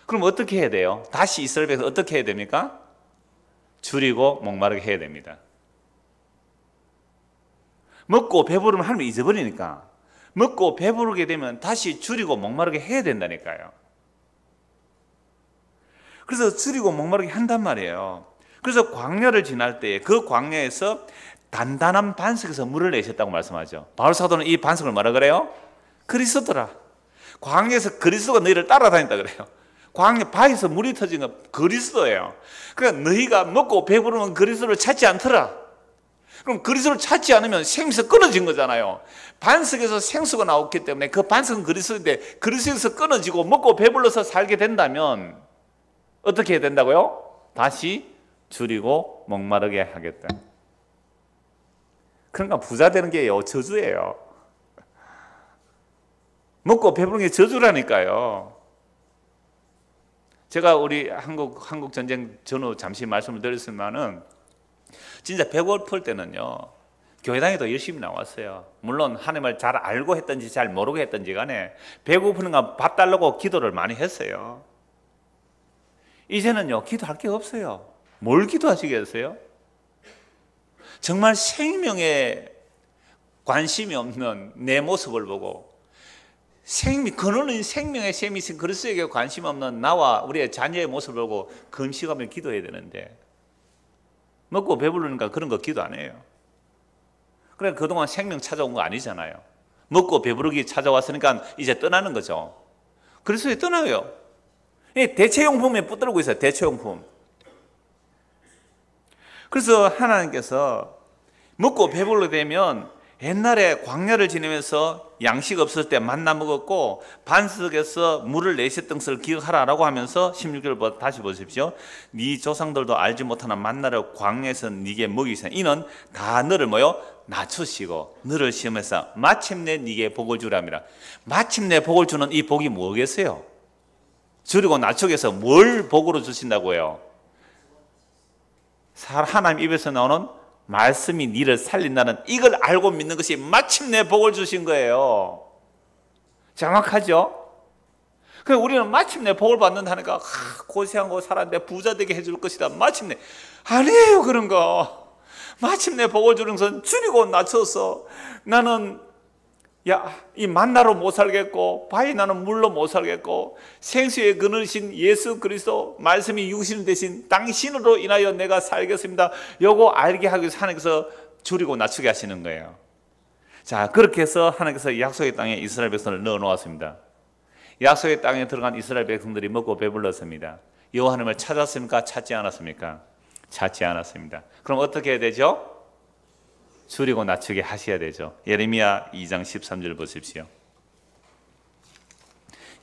그럼 어떻게 해야 돼요? 다시 이스라엘 백성 어떻게 해야 됩니까? 줄이고 목마르게 해야 됩니다. 먹고 배부르면 하나님을 잊어버리니까 먹고 배부르게 되면 다시 줄이고 목마르게 해야 된다니까요. 그래서 줄이고 목마르게 한단 말이에요. 그래서 광야를 지날 때 그 광야에서 단단한 반석에서 물을 내셨다고 말씀하죠. 바울 사도는 이 반석을 뭐라 그래요? 그리스도라. 광야에서 그리스도가 너희를 따라다닌다 그래요. 광야 바위에서 물이 터진 건 그리스도예요. 그러니까 너희가 먹고 배부르면 그리스도를 찾지 않더라. 그럼 그리스도를 찾지 않으면 생수에서 끊어진 거잖아요. 반석에서 생수가 나왔기 때문에 그 반석은 그리스도인데 그리스도에서 끊어지고 먹고 배불러서 살게 된다면 어떻게 해야 된다고요? 다시 줄이고 목마르게 하겠다. 그러니까 부자 되는 게 저주예요. 먹고 배부른 게 저주라니까요. 제가 우리 한국 전쟁 전후 잠시 말씀을 드렸지만은 진짜 배고플 때는요, 교회당에도 열심히 나왔어요. 물론 하나님을 잘 알고 했든지 잘 모르고 했든지 간에 배고프는가 밥 달라고 기도를 많이 했어요. 이제는요, 기도할 게 없어요. 뭘 기도하시겠어요? 정말 생명에 관심이 없는 내 모습을 보고 그는 생명의 셈이신 그리스도에게 관심 없는 나와 우리의 자녀의 모습을 보고 금식하며 기도해야 되는데 먹고 배부르니까 그런 거 기도 안 해요. 그래 그동안 생명 찾아온 거 아니잖아요. 먹고 배부르기 찾아왔으니까 이제 떠나는 거죠. 그리스도에 떠나요. 대체용품에 붙들고 있어요. 대체용품. 그래서 하나님께서 먹고 배불러 되면 옛날에 광야를 지내면서 양식 없을 때 만나 먹었고 반석에서 물을 내셨던 것을 기억하라라고 하면서 16절 다시 보십시오. 네 조상들도 알지 못하는 만나를 광야에서 네게 먹이시니 이는 다 너를 낮추시고 너를 시험해서 마침내 네게 복을 주람이라. 마침내 복을 주는 이 복이 뭐겠어요? 줄이고 낮추기 위해서 뭘 복으로 주신다고요? 하나님 입에서 나오는 말씀이 니를 살린다는 이걸 알고 믿는 것이 마침내 복을 주신 거예요. 정확하죠? 그래서 우리는 마침내 복을 받는다니까 고생하고 살았는데 부자 되게 해줄 것이다. 마침내 아니에요. 그런 거 마침내 복을 주는 것은 줄이고 낮춰서 나는 이 만나로 못 살겠고 바위 나는 물로 못 살겠고 생수의 그늘이신 예수 그리스도 말씀이 육신 대신 당신으로 인하여 내가 살겠습니다. 요거 알게 하기 위해서 하나님께서 줄이고 낮추게 하시는 거예요. 자, 그렇게 해서 하나님께서 약속의 땅에 이스라엘 백성을 넣어 놓았습니다. 약속의 땅에 들어간 이스라엘 백성들이 먹고 배불렀습니다. 여호와 하나님을 찾았습니까? 찾지 않았습니까? 찾지 않았습니다. 그럼 어떻게 해야 되죠? 줄이고 낮추게 하셔야 되죠. 예레미야 2장 13절 보십시오.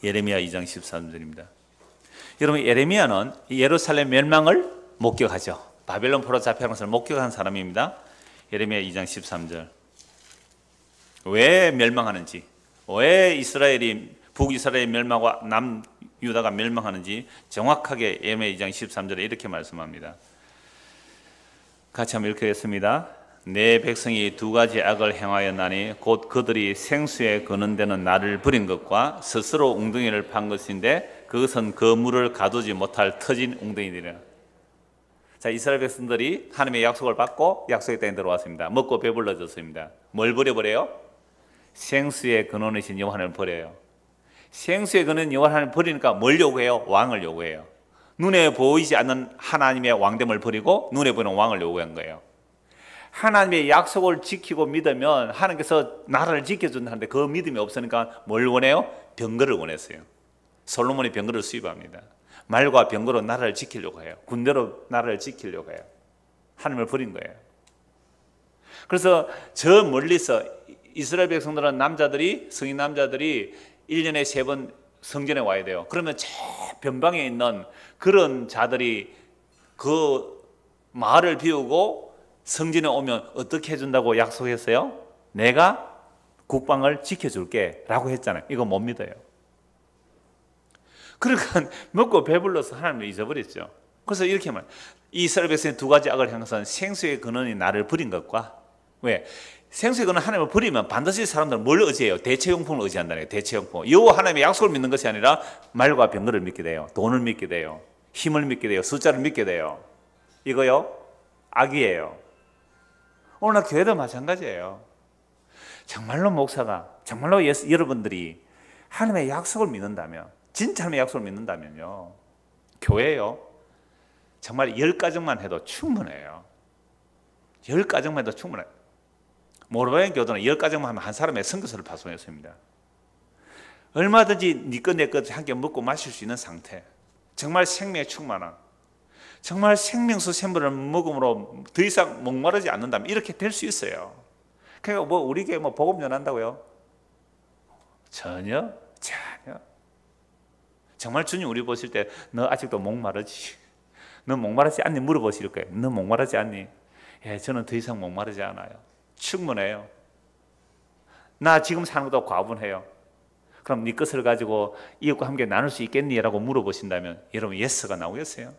예레미야 2장 13절입니다. 여러분 예레미야는 예루살렘 멸망을 목격하죠. 바벨론 포로 잡혀간 것을 목격한 사람입니다. 예레미야 2장 13절. 왜 멸망하는지, 왜 이스라엘이 북이스라엘 멸망과 남유다가 멸망하는지 정확하게 예레미야 2장 13절에 이렇게 말씀합니다. 같이 한번 읽겠습니다. 내 백성이 두 가지 악을 행하였나니 곧 그들이 생수에 거는 데는 나를 버린 것과 스스로 웅덩이를 판 것인데 그것은 그 물을 가두지 못할 터진 웅덩이니라. 자, 이스라엘 백성들이 하나님의 약속을 받고 약속의 땅에 들어왔습니다. 먹고 배불러졌습니다. 뭘 버려버려요? 생수의 근원이신 여호와 하나님을 버려요. 생수의 근원 여호와 하나님을 버리니까 뭘 요구해요? 왕을 요구해요. 눈에 보이지 않는 하나님의 왕됨을 버리고 눈에 보이는 왕을 요구한 거예요. 하나님의 약속을 지키고 믿으면 하나님께서 나라를 지켜준다는데 그 믿음이 없으니까 뭘 원해요? 병거를 원했어요. 솔로몬이 병거를 수입합니다. 말과 병거로 나라를 지키려고 해요. 군대로 나라를 지키려고 해요. 하나님을 버린 거예요. 그래서 저 멀리서 이스라엘 백성들은 남자들이 성인 남자들이 1년에 3번 성전에 와야 돼요. 그러면 저 변방에 있는 그런 자들이 그 마을을 비우고 성전에 오면 어떻게 해준다고 약속했어요? 내가 국방을 지켜줄게 라고 했잖아요. 이거 못 믿어요. 그러니까 먹고 배불러서 하나님을 잊어버렸죠. 그래서 이렇게 말해요. 이스라엘 백성의 두 가지 악을 행한 것은 생수의 근원이 나를 버린 것과 왜? 생수의 근원 하나님을 버리면 반드시 사람들은 뭘 의지해요? 대체용품을 의지한다는 거예요. 대체용품. 여호와 하나님의 약속을 믿는 것이 아니라 말과 병거를 믿게 돼요. 돈을 믿게 돼요. 힘을 믿게 돼요. 숫자를 믿게 돼요. 이거요? 악이에요. 오늘 교회도 마찬가지예요. 정말로 목사가, 정말로 여러분들이 하나님의 약속을 믿는다면, 진짜 하나님의 약속을 믿는다면요, 교회요, 정말 10가정만 해도 충분해요. 10가정만 해도 충분해요. 모로바인 교도는 10가정만 하면 한 사람의 선교사를 파송했습니다. 얼마든지 네 것 내 것 함께 먹고 마실 수 있는 상태, 정말 생명에 충만한, 정말 생명수 샘물을 먹음으로 더 이상 목마르지 않는다면 이렇게 될 수 있어요. 그러니까 뭐 우리 교회 뭐 복음 전한다고요? 전혀. 정말 주님 우리 보실 때 너 아직도 목마르지? 너 목마르지 않니? 물어보실 거예요. 너 목마르지 않니? 예, 저는 더 이상 목마르지 않아요. 충분해요. 나 지금 사는 것도 과분해요. 그럼 네 것을 가지고 이웃과 함께 나눌 수 있겠니? 라고 물어보신다면 여러분 예스가 나오겠어요?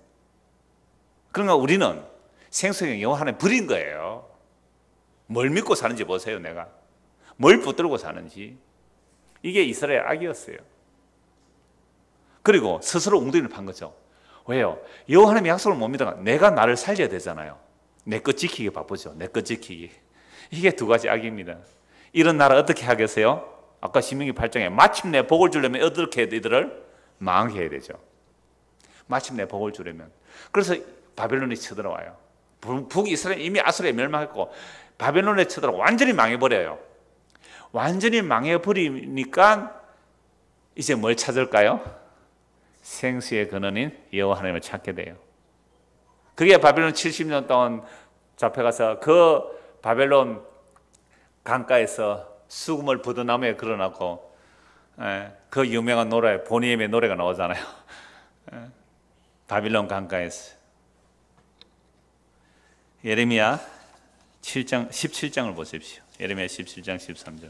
그러니까 우리는 생수의 영혼 하나님 버린 거예요. 뭘 믿고 사는지 보세요. 내가 뭘 붙들고 사는지. 이게 이스라엘 악이었어요. 그리고 스스로 웅덩이를 판 거죠. 왜요? 여호와 하나님의 약속을 못 믿다가 내가 나를 살려야 되잖아요. 내 것 지키기 바쁘죠. 내 것 지키기. 이게 두 가지 악입니다. 이런 나라 어떻게 하겠어요? 아까 신명기 8장에 마침내 복을 주려면 어떻게 이들을 망하게 해야 되죠. 마침내 복을 주려면. 그래서 바벨론이 쳐들어와요. 북이스라엘 이미 아수르에 멸망했고 바벨론에 쳐들어 완전히 망해버려요. 완전히 망해버리니까 이제 뭘 찾을까요? 생수의 근원인 여호와 하나님을 찾게 돼요. 그게 바벨론 70년 동안 잡혀가서 그 바벨론 강가에서 수금을 부드나무에 걸어놨고 그 유명한 노래 보니엠의 노래가 나오잖아요. 바빌론 강가에서. 예레미야 7장 17장을 보십시오. 예레미야 17장 13절.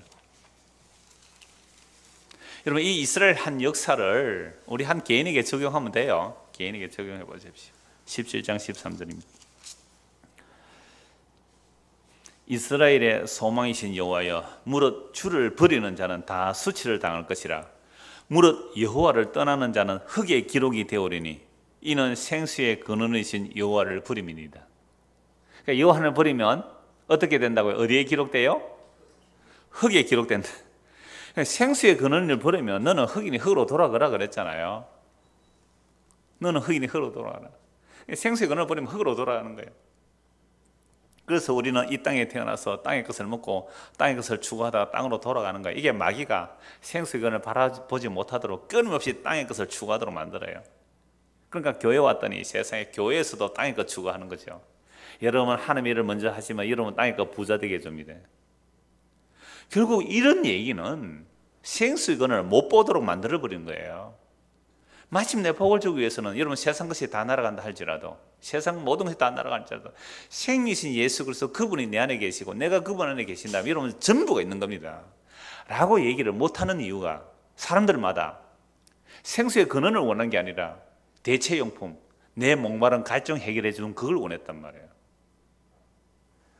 여러분 이 이스라엘 한 역사를 우리 한 개인에게 적용하면 돼요. 개인에게 적용해 보십시오. 17장 13절입니다. 이스라엘의 소망이신 여호와여, 무릇 주를 버리는 자는 다 수치를 당할 것이라. 무릇 여호와를 떠나는 자는 흙의 기록이 되오리니 이는 생수의 근원이신 여호와를 버림이니이다. 그러니까 여호와를 버리면 어떻게 된다고요? 어디에 기록돼요? 흙에 기록된다. 생수의 근원을 버리면 너는 흙이니 흙으로 돌아가라 그랬잖아요. 너는 흙이니 흙으로 돌아가라. 생수의 근원을 버리면 흙으로 돌아가는 거예요. 그래서 우리는 이 땅에 태어나서 땅의 것을 먹고 땅의 것을 추구하다가 땅으로 돌아가는 거예요. 이게 마귀가 생수의 근원을 바라보지 못하도록 끊임없이 땅의 것을 추구하도록 만들어요. 그러니까 교회 왔더니 세상에 교회에서도 땅의 것 추구하는 거죠. 여러분은 하나님의 일을 먼저 하시면 여러분 땅의 것 부자 되게 해줍니다. 결국 이런 얘기는 생수의 근원을 못 보도록 만들어버린 거예요. 마침내 복을 주기 위해서는 여러분 세상 것이 다 날아간다 할지라도 세상 모든 것이 다 날아갈지라도 생이신 예수 그리스도 그분이 내 안에 계시고 내가 그분 안에 계신다면 여러분 전부가 있는 겁니다 라고 얘기를 못하는 이유가 사람들마다 생수의 근원을 원한 게 아니라 대체용품, 내 목마른 갈증 해결해 주는 그걸 원했단 말이에요.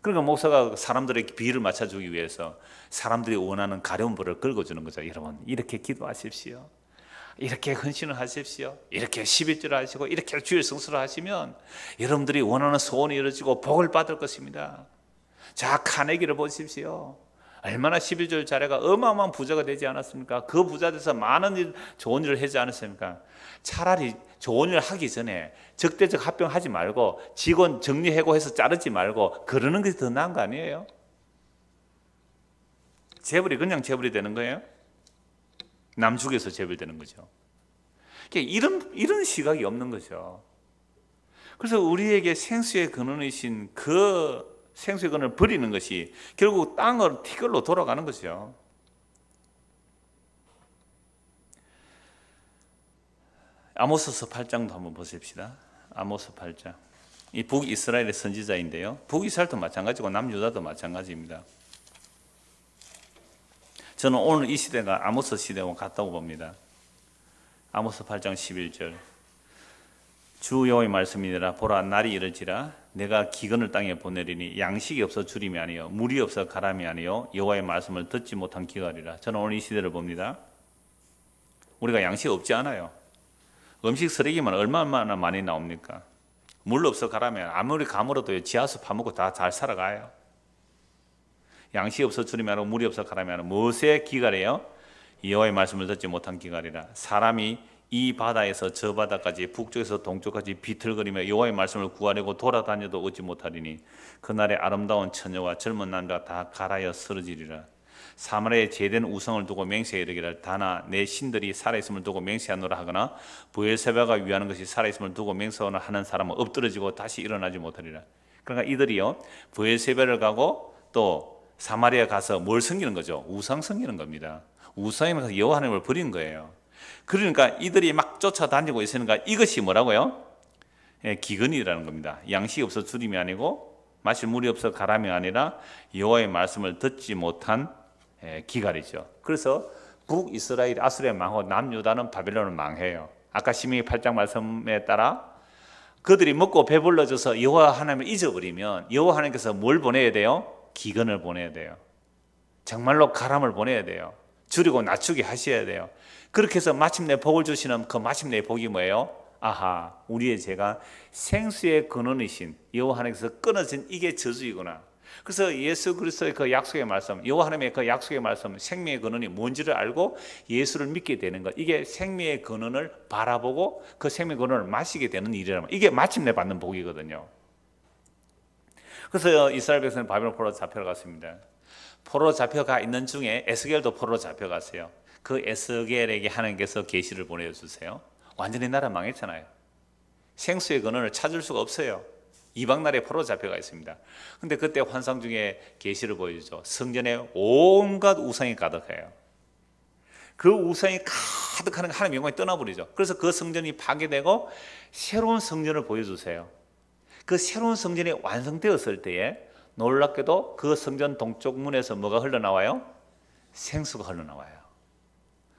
그러니까 목사가 사람들의 비위를 맞춰주기 위해서 사람들이 원하는 가려운 불을 긁어주는 거죠. 여러분 이렇게 기도하십시오. 이렇게 헌신을 하십시오. 이렇게 11조를 하시고 이렇게 주일 성수를 하시면 여러분들이 원하는 소원이 이루어지고 복을 받을 것입니다. 자, 카네기를 보십시오. 얼마나 11조 자례가 어마어마한 부자가 되지 않았습니까? 그 부자 돼서 많은 일, 좋은 일을 하지 않았습니까? 차라리 좋은 일을 하기 전에 적대적 합병하지 말고 직원 정리해고해서 자르지 말고 그러는 것이 더 나은 거 아니에요? 재벌이 그냥 재벌이 되는 거예요? 남 죽여서 재벌되는 거죠. 이런 시각이 없는 거죠. 그래서 우리에게 생수의 근원이신 그 생수의 근원을 버리는 것이 결국 땅을 티끌로 돌아가는 거죠. 아모스서 8장도 한번 보십시다. 아모스 8장. 이 북이스라엘의 선지자인데요. 북이스라엘도 마찬가지고 남유다도 마찬가지입니다. 저는 오늘 이 시대가 아모스 시대와 같다고 봅니다. 아모스 8장 11절. 주 여호와의 말씀이니라. 보라 날이 이르지라 내가 기근을 땅에 보내리니 양식이 없어 주림이 아니요 물이 없어 가람이 아니요 여호와의 말씀을 듣지 못한 기갈이라. 저는 오늘 이 시대를 봅니다. 우리가 양식 없지 않아요. 음식 쓰레기만 얼마나 많이 나옵니까? 물 없어 가라면 아무리 가물어도 지하수 파먹고 다 잘 살아가요. 양식이 없어 주림이 아니고 물이 없어 가람이 아니고 무엇의 기갈이에요? 여호와의 말씀을 듣지 못한 기갈이라. 사람이 이 바다에서 저 바다까지 북쪽에서 동쪽까지 비틀거리며 여호와의 말씀을 구하려고 돌아다녀도 얻지 못하리니 그날에 아름다운 처녀와 젊은 남자가 다 갈아여 쓰러지리라. 사마리아에 제된 우상을 두고 맹세해 이르기를 다나 내 신들이 살아있음을 두고 맹세하노라 하거나 브엘세바가 위하는 것이 살아있음을 두고 맹세하노라 하는 사람은 엎드러지고 다시 일어나지 못하리라. 그러니까 이들이요 브엘세바를 가고 또 사마리아 가서 뭘 섬기는 거죠? 우상 섬기는 겁니다. 우상에 가서 여호와 하나님을 버린 거예요. 그러니까 이들이 막 쫓아다니고 있으니까 이것이 뭐라고요? 기근이라는 겁니다. 양식이 없어 주림이 아니고 마실 물이 없어 가람이 아니라 여호와의 말씀을 듣지 못한 기갈이죠. 그래서 북이스라엘 아수르에 망하고 남유다는 바벨론을 망해요. 아까 신명기 8장 말씀에 따라 그들이 먹고 배불러져서 여호와 하나님을 잊어버리면 여호와 하나님께서 뭘 보내야 돼요? 기근을 보내야 돼요. 정말로 가람을 보내야 돼요. 줄이고 낮추게 하셔야 돼요. 그렇게 해서 마침내 복을 주시는 그 마침내의 복이 뭐예요? 아하, 우리의 죄가 생수의 근원이신 여호와 하나님께서 끊어진 이게 저주이구나. 그래서 예수 그리스도의 그 약속의 말씀, 여호와 하나님의 그 약속의 말씀, 생명의 근원이 뭔지를 알고 예수를 믿게 되는 것, 이게 생명의 근원을 바라보고 그 생명의 근원을 마시게 되는 일이라면 이게 마침내 받는 복이거든요. 그래서 이스라엘 백성은 바벨론 포로로 잡혀갔습니다. 포로로 잡혀가 있는 중에 에스겔도 포로로 잡혀갔어요. 그 에스겔에게 하나님께서 계시를 보내주세요. 완전히 나라 망했잖아요. 생수의 근원을 찾을 수가 없어요. 이방 나라에 포로 잡혀가 있습니다. 근데 그때 환상 중에 계시를 보여주죠. 성전에 온갖 우상이 가득해요. 그 우상이 가득하는 하나님의 영광이 떠나버리죠. 그래서 그 성전이 파괴되고 새로운 성전을 보여주세요. 그 새로운 성전이 완성되었을 때에 놀랍게도 그 성전 동쪽 문에서 뭐가 흘러나와요? 생수가 흘러나와요.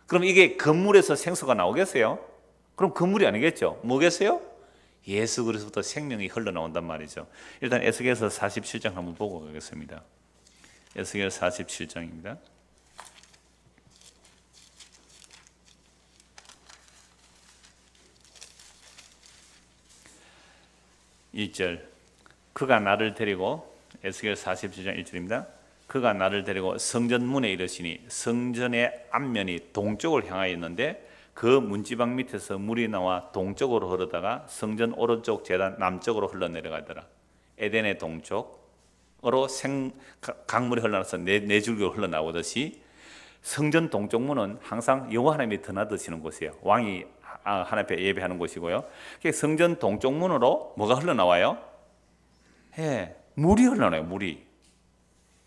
그럼 이게 건물에서 생수가 나오겠어요? 그럼 건물이 아니겠죠? 뭐겠어요? 예수 그리스도부터 생명이 흘러나온단 말이죠. 일단 에스겔서 47장 한번 보고 가겠습니다. 에스겔 47장입니다. 1절 그가 나를 데리고 에스겔 47장 1절입니다. 그가 나를 데리고 성전 문에 이르시니 성전의 앞면이 동쪽을 향하여 있는데 그 문지방 밑에서 물이 나와 동쪽으로 흐르다가 성전 오른쪽 제단 남쪽으로 흘러내려가더라. 에덴의 동쪽으로 강물이 흘러나서 네 줄기로 흘러나오듯이 성전 동쪽 문은 항상 여호와 하나님이 드나드시는 곳이에요. 왕이 하나님 앞에 예배하는 곳이고요. 성전 동쪽 문으로 뭐가 흘러나와요? 물이 흘러나와요. 물이.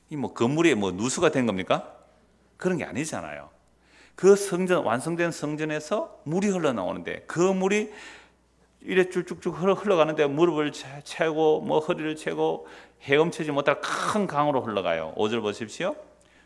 이 뭐 건물이 뭐 누수가 된 겁니까? 그런 게 아니잖아요. 그 성전, 완성된 성전에서 물이 흘러나오는데 그 물이 이래 쭉쭉쭉 흘러가는데 무릎을 채고 뭐 허리를 채고 헤엄치지 못할 큰 강으로 흘러가요. 5절 보십시오.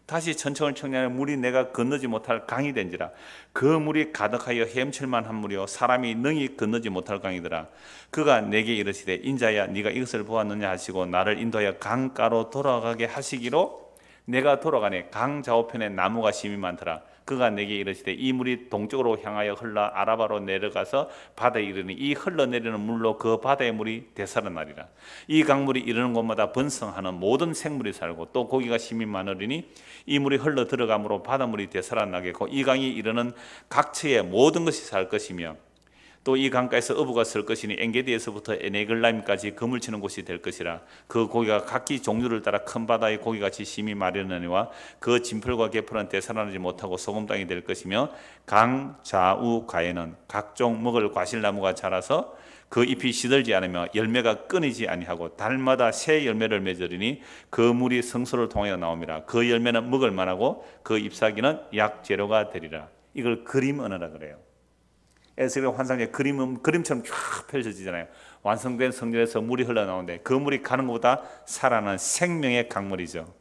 다시 천천히 청량해 물이 내가 건너지 못할 강이 된지라. 그 물이 가득하여 헤엄칠 만한 물이요 사람이 능히 건너지 못할 강이더라. 그가 내게 이르시되 인자야 네가 이것을 보았느냐 하시고 나를 인도하여 강가로 돌아가게 하시기로 내가 돌아가니 강 좌우편에 나무가 심이 많더라. 그가 내게 이르시되 이 물이 동쪽으로 향하여 흘러 아라바로 내려가서 바다에 이르니 이 흘러내리는 물로 그 바다의 물이 되살아나리라. 이 강물이 이르는 곳마다 번성하는 모든 생물이 살고 또 고기가 심이 많으리니 이 물이 흘러 들어가므로 바닷물이 되살아나겠고 이 강이 이르는 각처의 모든 것이 살 것이며 또 이 강가에서 어부가 설 것이니 엔게디에서부터 에네글라임까지 그물 치는 곳이 될 것이라. 그 고기가 각기 종류를 따라 큰 바다의 고기같이 심히 마르느니와 그 진풀과 개풀은 되살아나지 못하고 소금땅이 될 것이며 강 좌우 가에는 각종 먹을 과실나무가 자라서 그 잎이 시들지 않으며 열매가 끊이지 아니하고 달마다 새 열매를 맺으리니 그 물이 성소를 통하여 나옵니다. 그 열매는 먹을 만하고 그 잎사귀는 약재료가 되리라. 이걸 그림 언어라 그래요. 에스겔 환상의 그림처럼 쫙 펼쳐지잖아요. 완성된 성전에서 물이 흘러나오는데 그 물이 가는 것보다 살아나는 생명의 강물이죠.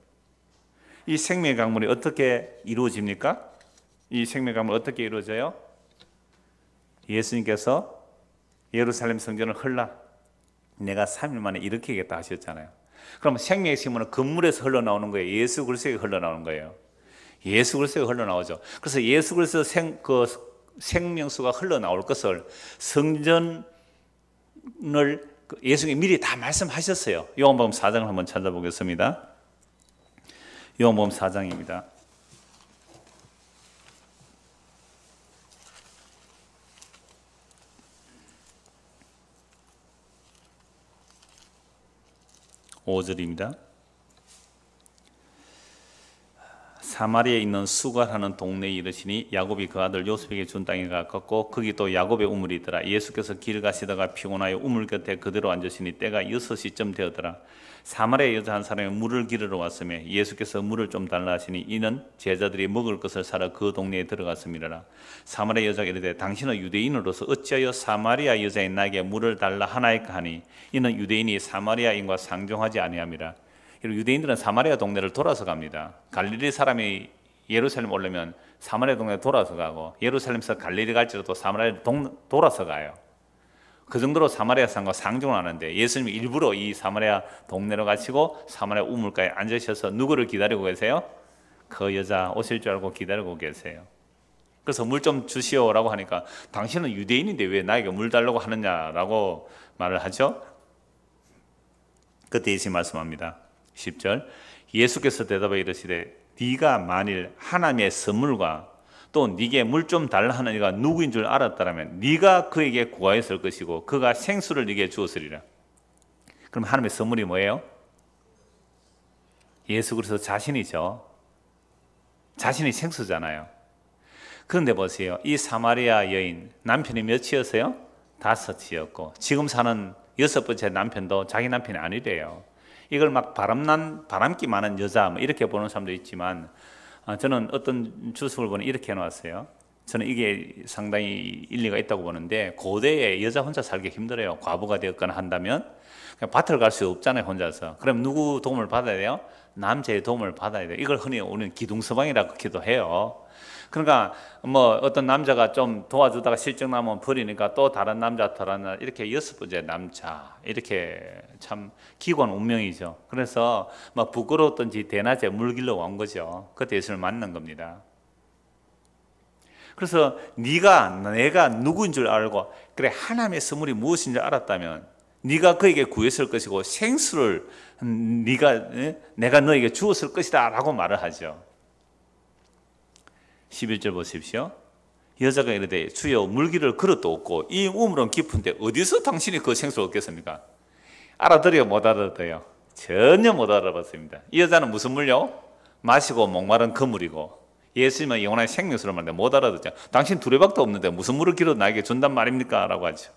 이 생명의 강물이 어떻게 이루어집니까? 이 생명의 강물이 어떻게 이루어져요? 예수님께서 예루살렘 성전을 내가 3일 만에 일으키겠다 하셨잖아요. 그럼 생명의 샘물은 건물에서 흘러나오는 거예요? 예수 그리스도에 흘러나오는 거예요? 예수 그리스도에 흘러나오죠. 그래서 예수 그리스도 생명수가 흘러나올 것을 성전을 예수님이 미리 다 말씀하셨어요. 요한복음 4장을 한번 찾아보겠습니다. 요한복음 4장입니다. 사마리아에 있는 수갈하는 동네에 이르시니 야곱이 그 아들 요셉에게 준 땅에 가깝고 거기 또 야곱의 우물이 있더라. 예수께서 길 가시다가 피곤하여 우물 곁에 그대로 앉으시니 때가 6시쯤 되었더라. 사마리아 여자 한 사람이 물을 기르러 왔으며 예수께서 물을 좀 달라 하시니 이는 제자들이 먹을 것을 사러 그 동네에 들어갔음이라. 사마리아 여자가 이르되 당신은 유대인으로서 어찌하여 사마리아 여자인 나에게 물을 달라 하나이까 하니 이는 유대인이 사마리아인과 상종하지 아니함이라. 유대인들은 사마리아 동네를 돌아서 갑니다. 갈릴리 사람이 예루살렘 오려면 사마리아 동네 돌아서 가고 예루살렘에서 갈릴리 갈지라도 사마리아 돌아서 가요. 그 정도로 사마리아 사람과 상종을 하는데 예수님이 일부러 이 사마리아 동네로 가시고 사마리아 우물가에 앉으셔서 누구를 기다리고 계세요? 그 여자 오실 줄 알고 기다리고 계세요. 그래서 물 좀 주시오라고 하니까 당신은 유대인인데 왜 나에게 물 달라고 하느냐라고 말을 하죠. 그때 예수님 말씀합니다. 10절 예수께서 대답하여 이르시되 네가 만일 하나님의 선물과 또 네게 물 좀 달라 하는 이가 누구인 줄 알았다라면 네가 그에게 구하였을 것이고 그가 생수를 네게 주었으리라. 그럼 하나님의 선물이 뭐예요? 예수 그리스도 자신이죠. 자신이 생수잖아요. 그런데 보세요. 이 사마리아 여인 남편이 몇이었어요? 5이었고 지금 사는 6번째 남편도 자기 남편이 아니래요. 이걸 막 바람기 많은 여자 뭐 이렇게 보는 사람도 있지만 저는 어떤 주석을 보니 이렇게 해놨어요. 저는 이게 상당히 일리가 있다고 보는데 고대에 여자 혼자 살기 힘들어요. 과부가 되었거나 한다면 그냥 밭을 갈 수 없잖아요. 혼자서. 그럼 누구 도움을 받아야 돼요? 남자의 도움을 받아야 돼요. 이걸 흔히 우리는 기둥서방이라고 기도해요. 그러니까 뭐 어떤 남자가 좀 도와주다가 실증 나면 버리니까 또 다른 남자 이렇게 6번째 남자 이렇게 참 기관 운명이죠. 그래서 막 부끄러웠던지 대낮에 물 길러 온 거죠. 그때 예수를 만난 겁니다. 그래서 내가 누구인 줄 알고 그래 하나님의 선물이 무엇인 줄 알았다면 네가 그에게 구했을 것이고 생수를 내가 너에게 주었을 것이다 라고 말을 하죠. 11절 보십시오. 여자가 이르되 주여 물기를 그릇도 없고 이 우물은 깊은데 어디서 당신이 그 생수를 얻겠습니까? 알아들어요? 못 알아들어요? 전혀 못 알아봤습니다. 이 여자는 무슨 물요? 마시고 목마른 그 물이고 예수님은 영원한 생명수를 말하는데 못 알아듣죠. 당신 두레박도 없는데 무슨 물을 길어 나에게 준단 말입니까? 라고 하죠.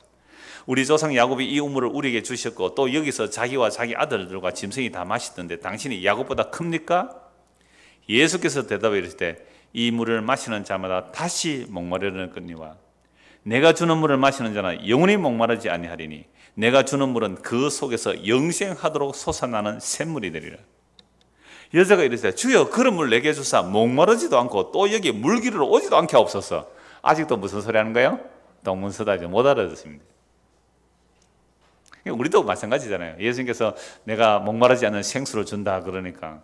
우리 조상 야곱이 이 우물을 우리에게 주셨고 또 여기서 자기와 자기 아들들과 짐승이 다 마시던데 당신이 야곱보다 큽니까? 예수께서 대답해 이르시되 이 물을 마시는 자마다 다시 목마르거니와 내가 주는 물을 마시는 자는 영원히 목마르지 아니하리니 내가 주는 물은 그 속에서 영생하도록 솟아나는 샘물이 되리라. 여자가 이르시되 주여 그런 물 내게 주사 목마르지도 않고 또 여기 물 기르러 오지도 않게 없어서. 아직도 무슨 소리 하는 거예요? 동문서답이죠. 못 알아듣습니다. 우리도 마찬가지잖아요. 예수님께서 내가 목마르지 않는 생수를 준다 그러니까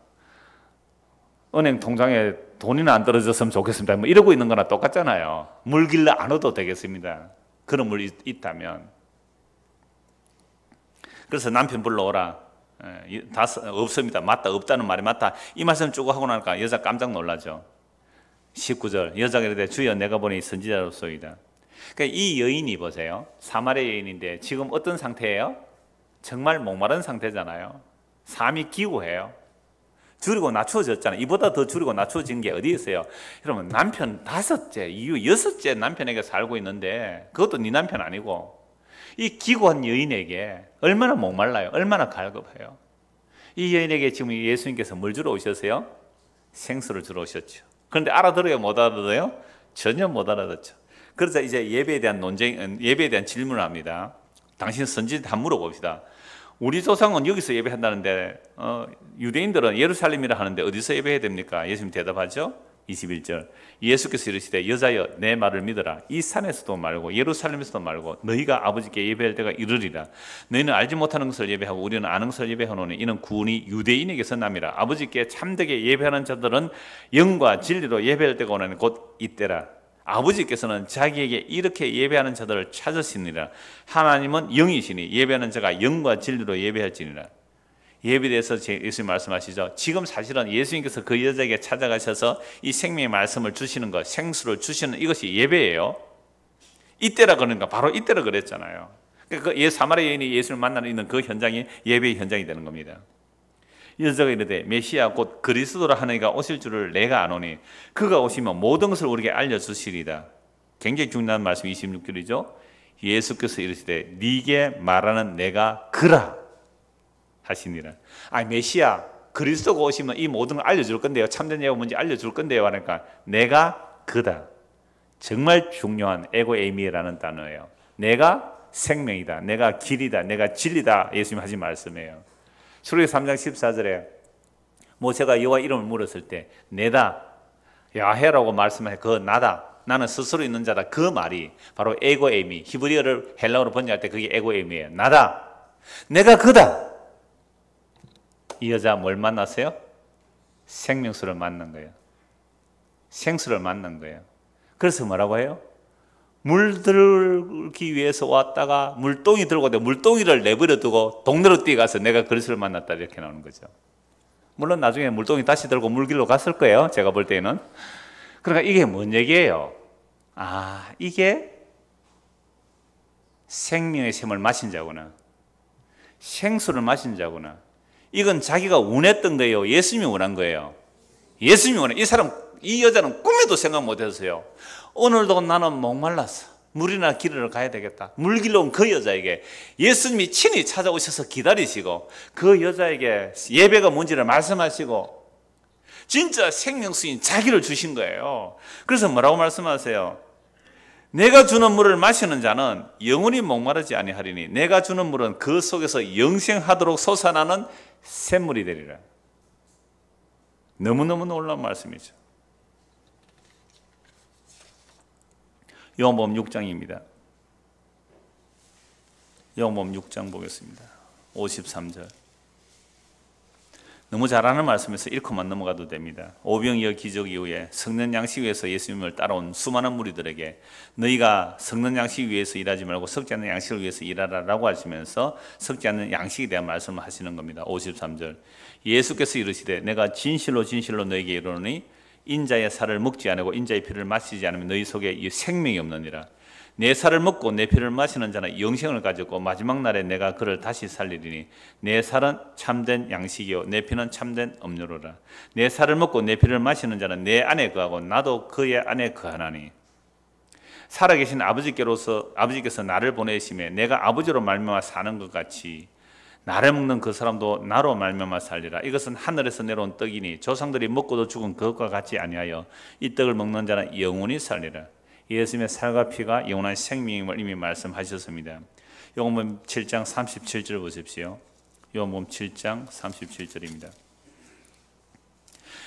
은행 통장에 돈이나 안 떨어졌으면 좋겠습니다. 뭐 이러고 있는 거나 똑같잖아요. 물 길러 안 얻어도 되겠습니다. 그런 물이 있다면. 그래서 남편 불러오라. 없습니다. 맞다. 없다는 말이 맞다. 이 말씀 쭉 하고 나니까 여자 깜짝 놀라죠. 19절 여자가 이르되 주여 내가 보니 선지자로소이다. 그러니까 이 여인이 보세요. 사마리아 여인인데 지금 어떤 상태예요? 정말 목마른 상태잖아요. 삶이 기구해요. 줄이고 낮추어졌잖아요. 이보다 더 줄이고 낮추어진 게 어디 있어요? 여러분 남편 5째, 이후 6째 남편에게 살고 있는데 그것도 네 남편 아니고 이 기구한 여인에게 얼마나 목말라요? 얼마나 갈급해요? 이 여인에게 지금 예수님께서 뭘 주러 오셨어요? 생수를 주러 오셨죠. 그런데 알아들어요? 못 알아들어요? 전혀 못 알아듣죠. 그래서 이제 예배에 대한 질문을 합니다. 당신 선지자 한번 물어봅시다. 우리 조상은 여기서 예배한다는데 유대인들은 예루살렘이라 하는데 어디서 예배해야 됩니까? 예수님 대답하죠. 21절 예수께서 이르시되 여자여 내 말을 믿어라. 이 산에서도 말고 예루살렘에서도 말고 너희가 아버지께 예배할 때가 이르리라. 너희는 알지 못하는 것을 예배하고 우리는 아는 것을 예배하노니 이는 구원이 유대인에게서 남이라. 아버지께 참되게 예배하는 자들은 영과 진리로 예배할 때가 오나니 곧 이때라. 아버지께서는 자기에게 이렇게 예배하는 자들을 찾으시니라. 하나님은 영이시니 예배하는 자가 영과 진리로 예배할지니라. 예배에 대해서 예수님 말씀하시죠. 지금 사실은 예수님께서 그 여자에게 찾아가셔서 이 생명의 말씀을 주시는 것, 생수를 주시는 이것이 예배예요. 이때라 그러니까 바로 이때라 그랬잖아요. 그 사마리아 여인이 예수를 만나는 있는 그 현장이 예배의 현장이 되는 겁니다. 이 여자가 이르되 메시아 곧 그리스도라 하는 이가 오실 줄을 내가 아노니 그가 오시면 모든 것을 우리에게 알려주시리다. 굉장히 중요한 말씀 26절이죠. 예수께서 이르시되 네게 말하는 내가 그라 하시니라. 메시아 그리스도가 오시면 이 모든 걸 알려줄 건데요, 참된 예가 뭔지 알려줄 건데요 하니까 내가 그다. 정말 중요한 에고에이미라는 단어예요. 내가 생명이다, 내가 길이다, 내가 진리다. 예수님 하신 말씀이에요. 출애굽기 3장 14절에 모세가 여호와 이름을 물었을 때 내다 야훼라고 말씀해. 그 나다, 나는 스스로 있는 자다. 그 말이 바로 에고에이미, 히브리어를 헬라어로 번역할 때 그게 에고에이미예요. 나다, 내가 그다. 이 여자 뭘 만났어요? 생명수를 만난 거예요. 생수를 만난 거예요. 그래서 뭐라고 해요? 물 들기 위해서 왔다가 물동이 들고 왔는데 물동이를 내버려 두고 동네로 뛰어가서 내가 그리스도를 만났다, 이렇게 나오는 거죠. 물론 나중에 물동이 다시 들고 물길로 갔을 거예요, 제가 볼 때는. 그러니까 이게 뭔 얘기예요? 이게 생명의 샘을 마신 자구나, 생수를 마신 자구나. 이건 자기가 원했던 거예요, 예수님이 원한 거예요? 예수님이 원해. 이 여자는 꿈에도 생각 못했어요. 오늘도 나는 목말랐어, 물이나 길을 가야 되겠다. 물길로 온 그 여자에게 예수님이 친히 찾아오셔서 기다리시고 그 여자에게 예배가 뭔지를 말씀하시고 진짜 생명수인 자기를 주신 거예요. 그래서 뭐라고 말씀하세요? 내가 주는 물을 마시는 자는 영원히 목마르지 아니하리니 내가 주는 물은 그 속에서 영생하도록 솟아나는 샘물이 되리라. 너무너무 놀라운 말씀이죠. 요한복음 6장입니다. 요한복음 6장 보겠습니다. 53절. 너무 잘하는 말씀에서 읽고만 넘어가도 됩니다. 오병이어 기적 이후에 성령 양식 위에서 예수님을 따라온 수많은 무리들에게 너희가 성령 양식 위에서 일하지 말고 썩지 않는 양식을 위해서 일하라라고 하시면서 썩지 않는 양식에 대한 말씀을 하시는 겁니다. 53절. 예수께서 이르시되 내가 진실로 진실로 너희에게 이르노니 인자의 살을 먹지 아니고 인자의 피를 마시지 않으면 너희 속에 이 생명이 없느니라. 내 살을 먹고 내 피를 마시는 자는 영생을 가졌고 마지막 날에 내가 그를 다시 살리리니 내 살은 참된 양식이요 내 피는 참된 음료로라. 내 살을 먹고 내 피를 마시는 자는 내 안에 거하고 나도 그의 안에 거하나니 살아계신 아버지께서 나를 보내심에 내가 아버지로 말미암아 사는 것 같이 나를 먹는 그 사람도 나로 말미암아 살리라. 이것은 하늘에서 내려온 떡이니 조상들이 먹고도 죽은 그것과 같이 아니하여 이 떡을 먹는 자는 영원히 살리라. 예수님의 살과 피가 영원한 생명임을 이미 말씀하셨습니다. 요한복음 7장 37절 보십시오. 요한복음 7장 37절입니다.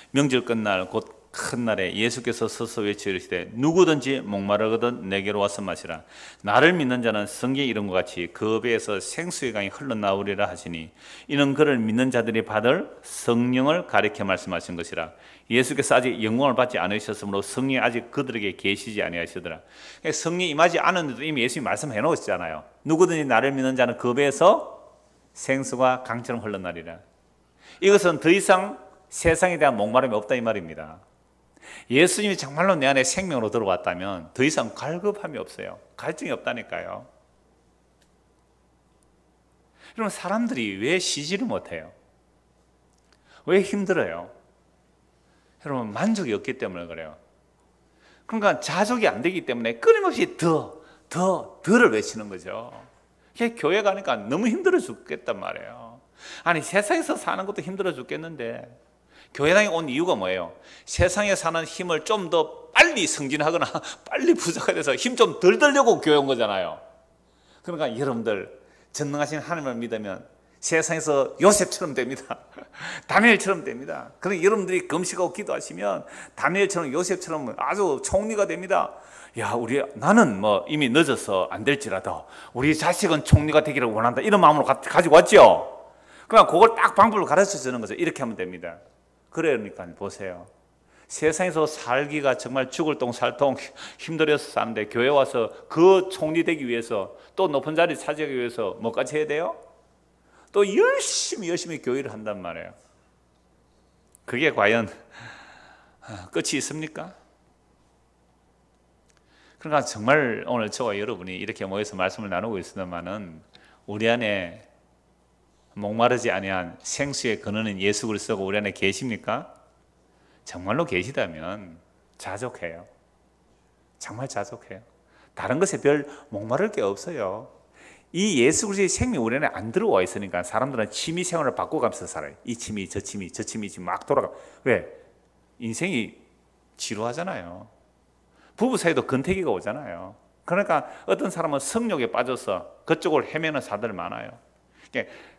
명절 끝날 곧 큰 날에 예수께서 서서 외쳐 이르시되 누구든지 목마르거든 내게로 와서 마시라. 나를 믿는 자는 성경에 이른 것 같이 그 배에서 생수의 강이 흘러나오리라 하시니 이는 그를 믿는 자들이 받을 성령을 가리켜 말씀하신 것이라. 예수께서 아직 영광을 받지 않으셨으므로 성령이 아직 그들에게 계시지 아니하시더라. 성령이 임하지 않았는데도 이미 예수님이 말씀해 놓으셨잖아요. 누구든지 나를 믿는 자는 그 배에서 생수가 강처럼 흘러나리라. 이것은 더 이상 세상에 대한 목마름이 없다 이 말입니다. 예수님이 정말로 내 안에 생명으로 들어왔다면 더 이상 갈급함이 없어요. 갈증이 없다니까요. 여러분, 사람들이 왜 쉬지를 못해요? 왜 힘들어요? 여러분, 만족이 없기 때문에 그래요. 그러니까 자족이 안 되기 때문에 끊임없이 더를 외치는 거죠. 교회 가니까 너무 힘들어 죽겠단 말이에요. 아니, 세상에서 사는 것도 힘들어 죽겠는데 교회당에 온 이유가 뭐예요? 세상에 사는 힘을 좀 더 빨리 승진하거나 빨리 부자가 돼서 힘 좀 덜 들려고 교회 온 거잖아요. 그러니까 여러분들 전능하신 하나님을 믿으면 세상에서 요셉처럼 됩니다. 다니엘처럼 됩니다. 그러니까 여러분들이 금식하고 기도하시면 다니엘처럼 요셉처럼 아주 총리가 됩니다. 나는 이미 늦어서 안 될지라도 우리 자식은 총리가 되기를 원한다, 이런 마음으로 가지고 왔죠. 그러니까 그걸 딱 방법을 가르쳐 주는 거죠. 이렇게 하면 됩니다. 그러니까 보세요. 세상에서 살기가 정말 죽을 똥 살똥 힘들어서 사는데 교회 와서 그 총리 되기 위해서 또 높은 자리 차지하기 위해서 뭐까지 해야 돼요? 또 열심히 교회를 한단 말이에요. 그게 과연 끝이 있습니까? 그러니까 정말 오늘 저와 여러분이 이렇게 모여서 말씀을 나누고 있습니다만은 우리 안에 목마르지 아니한 생수의 근원인 예수 그리스도가 우리 안에 계십니까? 정말로 계시다면 자족해요. 정말 자족해요. 다른 것에 별 목마를 게 없어요. 이 예수 그리스도의 생명이 우리 안에 안 들어와 있으니까 사람들은 취미 생활을 바꿔가면서 살아요. 이 취미, 저 취미, 저 취미 지금 막 돌아가. 왜? 인생이 지루하잖아요. 부부 사이도 근태기가 오잖아요. 그러니까 어떤 사람은 성욕에 빠져서 그쪽을 헤매는 사들 많아요.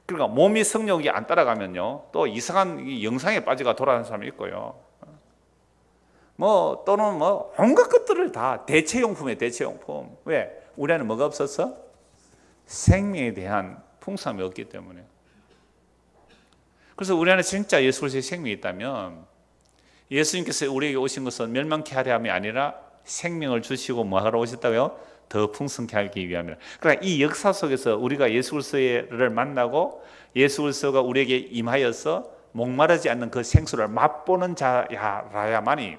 그러니까 몸이 성욕이 안 따라가면요, 또 이상한 영상에 빠져가 돌아가는 사람이 있고요. 또는 온갖 것들을 다 대체용품이에요, 대체용품. 왜? 우리 안에 뭐가 없었어? 생명에 대한 풍성함이 없기 때문에. 그래서 우리 안에 진짜 예수 그리스도의 생명이 있다면 예수님께서 우리에게 오신 것은 멸망케 하려 함이 아니라 생명을 주시고 뭐 하러 오셨다고요? 더 풍성케 하기 위함이라. 그러니까 이 역사 속에서 우리가 예수 그리스도를 만나고 예수 그리스도가 우리에게 임하여서 목마르지 않는 그 생수를 맛보는 자라야만이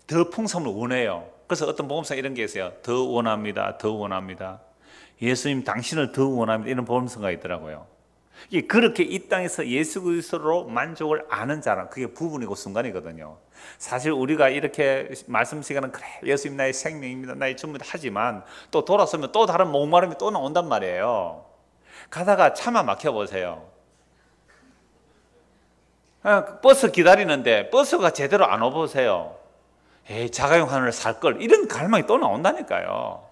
더 풍성을 원해요. 그래서 어떤 복음상 이런 게 있어요. 더 원합니다. 더 원합니다. 예수님 당신을 더 원합니다. 이런 복음서가 있더라고요. 그렇게 이 땅에서 예수 그리스도로 만족을 아는 자는 그게 부분이고 순간이거든요. 사실 우리가 이렇게 말씀 시간은 그래 예수님 나의 생명입니다, 나의 전부다 하지만 또 돌아서면 또 다른 목마름이 또 나온단 말이에요. 가다가 차만 막혀보세요. 버스 기다리는데 버스가 제대로 안 오보세요. 에이, 자가용 하나를 살걸, 이런 갈망이 또 나온다니까요.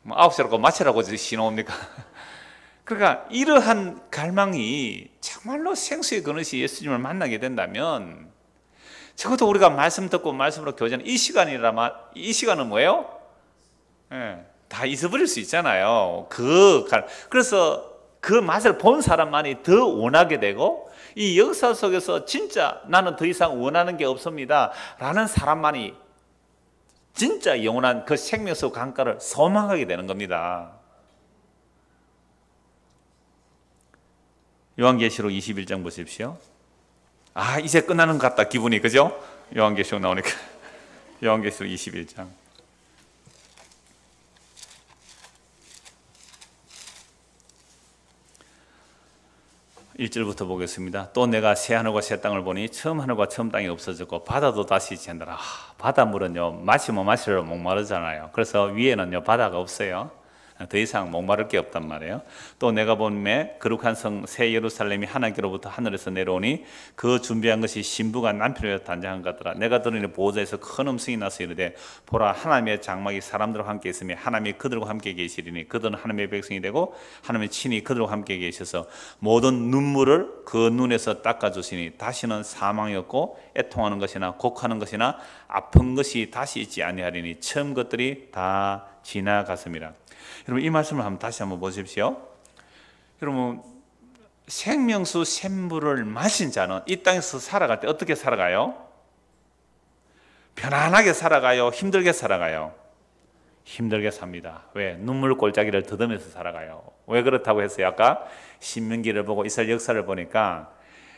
9시라고 마치라고 신호옵니까? 그러니까 이러한 갈망이 정말로 생수의 근원이 예수님을 만나게 된다면, 적어도 우리가 말씀 듣고 말씀으로 교제하는 이 시간이라면, 이 시간은 뭐예요? 다 잊어버릴 수 있잖아요. 그래서 그 맛을 본 사람만이 더 원하게 되고, 이 역사 속에서 진짜 나는 더 이상 원하는 게 없습니다 라는 사람만이 진짜 영원한 그 생명수 강가를 소망하게 되는 겁니다. 요한계시록 21장 보십시오. 이제 끝나는 것 같다 기분이, 그죠? 요한계시록 나오니까. 요한계시록 21장 1절부터 보겠습니다. 또 내가 새 하늘과 새 땅을 보니 처음 하늘과 처음 땅이 없어졌고 바다도 다시 있지않더라. 바닷물은요 마시면 마실수록 목마르잖아요. 그래서 위에는요 바다가 없어요. 더 이상 목마를 게 없단 말이에요. 또 내가 본매 거룩한 성 새 예루살렘이 하나님께로부터 하늘에서 내려오니 그 준비한 것이 신부가 남편을 단장한 것 같더라. 내가 들으니 보호자에서 큰 음성이 나서 이르되 보라, 하나님의 장막이 사람들과 함께 있으며 하나님이 그들과 함께 계시리니 그들은 하나님의 백성이 되고 하나님의 친히 그들과 함께 계셔서 모든 눈물을 그 눈에서 닦아주시니 다시는 사망이 없고 애통하는 것이나 곡하는 것이나 아픈 것이 다시 있지 아니하리니 처음 것들이 다 지나갔습니다. 여러분, 이 말씀을 다시 한번 보십시오. 여러분, 생명수 샘물을 마신 자는 이 땅에서 살아갈 때 어떻게 살아가요? 편안하게 살아가요? 힘들게 살아가요? 힘들게 삽니다. 왜? 눈물 골짜기를 더듬면서 살아가요. 왜 그렇다고 했어요? 아까 신명기를 보고 이스라엘 역사를 보니까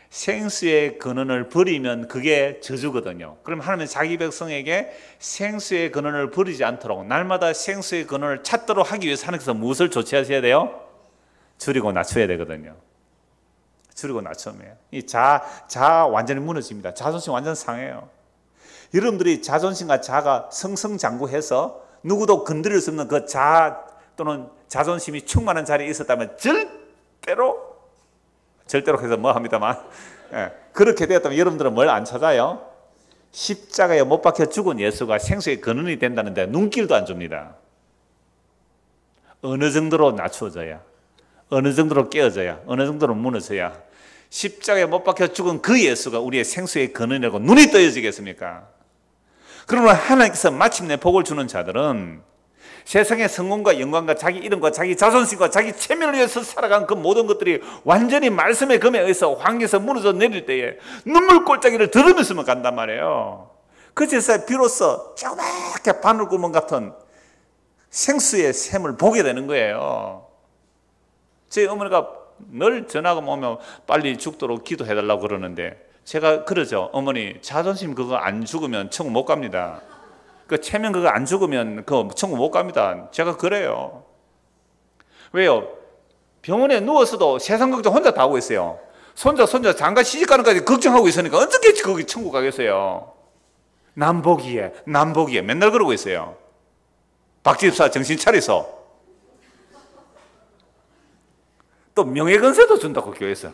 생수의 근원을 버리면 그게 저주거든요. 그럼 하나님은 자기 백성에게 생수의 근원을 버리지 않도록 날마다 생수의 근원을 찾도록 하기 위해서 하나님께서 무엇을 조치하셔야 돼요? 줄이고 낮춰야 되거든요. 줄이고 낮추면 이 자아 완전히 무너집니다. 자존심 완전 상해요. 여러분들이 자존심과 자아가 승승장구해서 누구도 건드릴 수 없는 그 자아 또는 자존심이 충만한 자리에 있었다면 절대로 해서 뭐 합니다만, 그렇게 되었다면 여러분들은 뭘 안 찾아요? 십자가에 못 박혀 죽은 예수가 생수의 근원이 된다는데 눈길도 안 줍니다. 어느 정도로 낮추어져야, 어느 정도로 깨어져야, 어느 정도로 무너져야 십자가에 못 박혀 죽은 그 예수가 우리의 생수의 근원이라고 눈이 떠여지겠습니까? 그러나 하나님께서 마침내 복을 주는 자들은 세상의 성공과 영광과 자기 이름과 자기 자존심과 자기 체면을 위해서 살아간 그 모든 것들이 완전히 말씀의 검에 의해서 황에서 무너져 내릴 때에 눈물 골짜기를 들으면서만 간단 말이에요. 그제서야 비로소 조그맣게 바늘구멍 같은 생수의 샘을 보게 되는 거예요. 제 어머니가 늘 전화가 오면 빨리 죽도록 기도해달라고 그러는데 제가 그러죠. 어머니, 자존심 그거 안 죽으면 천국 못 갑니다. 그 체면 그거 안 죽으면 그 천국 못 갑니다. 제가 그래요. 왜요? 병원에 누워서도 세상 걱정 혼자 다 하고 있어요. 손자 장가 시집가는 까지 걱정하고 있으니까 어떻게 거기 천국 가겠어요? 남보기에 맨날 그러고 있어요. 박집사 정신 차려서. 또 명예건세도 준다고 교회에서.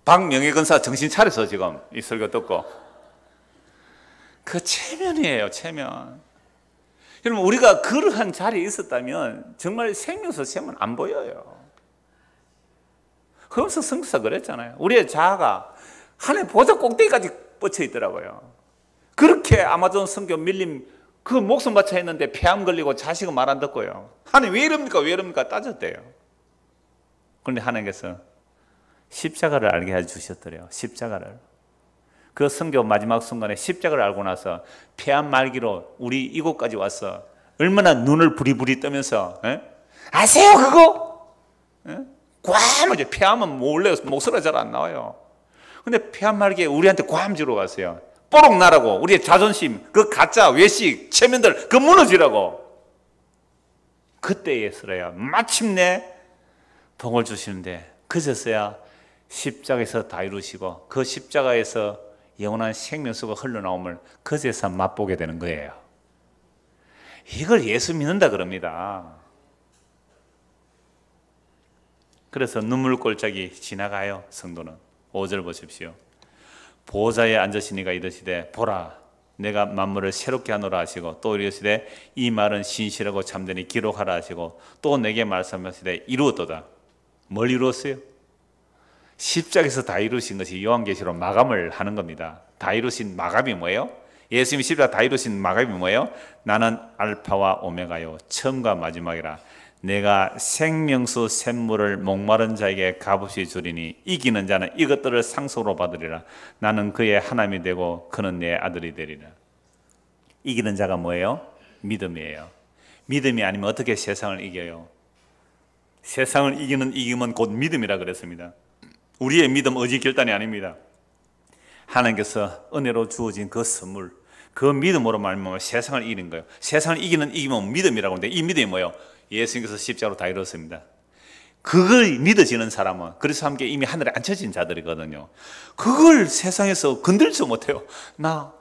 박명예건사 정신 차려서 지금 이 설교 듣고. 그 체면이에요, 체면. 여러분, 우리가 그러한 자리에 있었다면 정말 생명수 셈은 안 보여요. 그러면서 성수사 그랬잖아요. 우리의 자아가 하늘 보좌 꼭대기까지 뻗쳐 있더라고요. 그렇게 아마존 선교 밀림 그 목숨 바쳐 했는데 폐암 걸리고 자식은 말 안 듣고요. 하나님 왜 이럽니까 따졌대요. 그런데 하나님께서 십자가를 알게 해주셨더래요. 십자가를. 그 선교 마지막 순간에 십자가를 알고 나서 폐암 말기로 우리 이곳까지 와서 얼마나 눈을 부리부리 뜨면서 아세요 그거? 괌을 이제 폐암은 원래 목소리가 잘 안 나와요. 근데 폐암 말기에 우리한테 괌 주러 갔어요. 뽀록 나라고 우리의 자존심, 그 가짜 외식, 체면들 그 무너지라고. 그때에서야 마침내 복을 주시는데 그제서야 십자가에서 다 이루시고 그 십자가에서 영원한 생명수가 흘러나옴을 그제서 맛보게 되는 거예요. 이걸 예수 믿는다 그럽니다. 그래서 눈물골짜기 지나가요. 성도는 5절 보십시오. 보좌에 앉으시니가 이르시되 보라 내가 만물을 새롭게 하노라 하시고 또 이르시되 이 말은 신실하고 참되니 기록하라 하시고 또 내게 말씀하시되 이루었도다. 뭘 이루었어요? 십자가에서 다 이루신 것이 요한계시록 마감을 하는 겁니다. 다 이루신 마감이 뭐예요? 예수님이 십자가 다 이루신 마감이 뭐예요? 나는 알파와 오메가요 처음과 마지막이라. 내가 생명수 샘물을 목마른 자에게 값없이 주리니 이기는 자는 이것들을 상속으로 받으리라. 나는 그의 하나님이 되고 그는 내 아들이 되리라. 이기는 자가 뭐예요? 믿음이에요. 믿음이 아니면 어떻게 세상을 이겨요? 세상을 이기면 곧 믿음이라 그랬습니다. 우리의 믿음 의지 결단이 아닙니다. 하나님께서 은혜로 주어진 그 선물, 그 믿음으로 말미암아 세상을 이기는 거예요. 세상을 이기면 믿음이라고 하는데 이 믿음이 뭐예요? 예수님께서 십자가로 다 이뤘습니다. 그걸 믿어지는 사람은 그래서 함께 이미 하늘에 앉혀진 자들이거든요. 그걸 세상에서 건들지 못해요. 나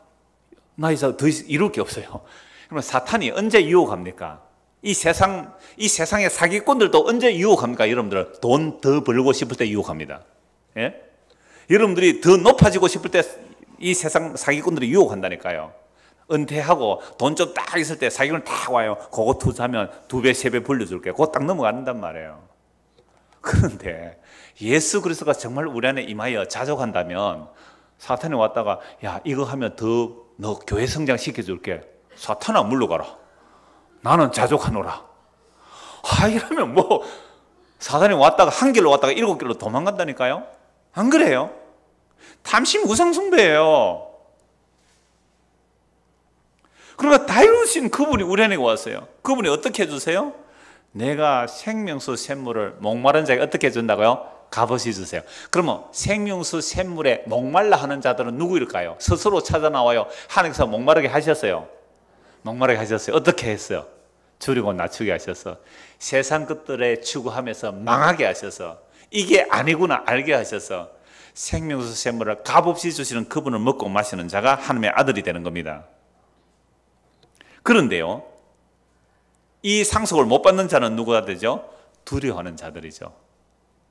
이제 더 이룰 게 없어요. 그러면 사탄이 언제 유혹합니까? 이 세상의 사기꾼들도 언제 유혹합니까? 여러분들 돈 더 벌고 싶을 때 유혹합니다. 예? 여러분들이 더 높아지고 싶을 때 이 세상 사기꾼들이 유혹한다니까요. 은퇴하고 돈 좀 딱 있을 때 사기꾼 딱 와요. 그거 투자하면 2배, 3배 불려줄게요. 그거 딱 넘어간단 말이에요. 그런데 예수 그리스도가 정말 우리 안에 임하여 자족한다면 사탄이 왔다가 야 이거 하면 더 너 교회 성장 시켜줄게. 사탄아 물러가라. 나는 자족하노라. 이러면 뭐 사탄이 왔다가 한 길로 왔다가 7길로 도망간다니까요. 안 그래요? 탐심 우상숭배예요. 그러니까 다 이루신 그분이 우리 안에 왔어요. 그분이 어떻게 해주세요? 내가 생명수 샘물을 목마른 자에게 어떻게 해준다고요? 값없이 주세요. 그러면 생명수 샘물에 목말라 하는 자들은 누구일까요? 스스로 찾아 나와요. 하나님께서 목마르게 하셨어요. 목마르게 하셨어요. 어떻게 했어요? 줄이고 낮추게 하셔서 세상 것들에 추구하면서 망하게 하셔서 이게 아니구나 알게 하셔서 생명수 샘물을 값없이 주시는 그분을 먹고 마시는 자가 하나님의 아들이 되는 겁니다. 그런데요, 이 상속을 못 받는 자는 누구가 되죠? 두려워하는 자들이죠.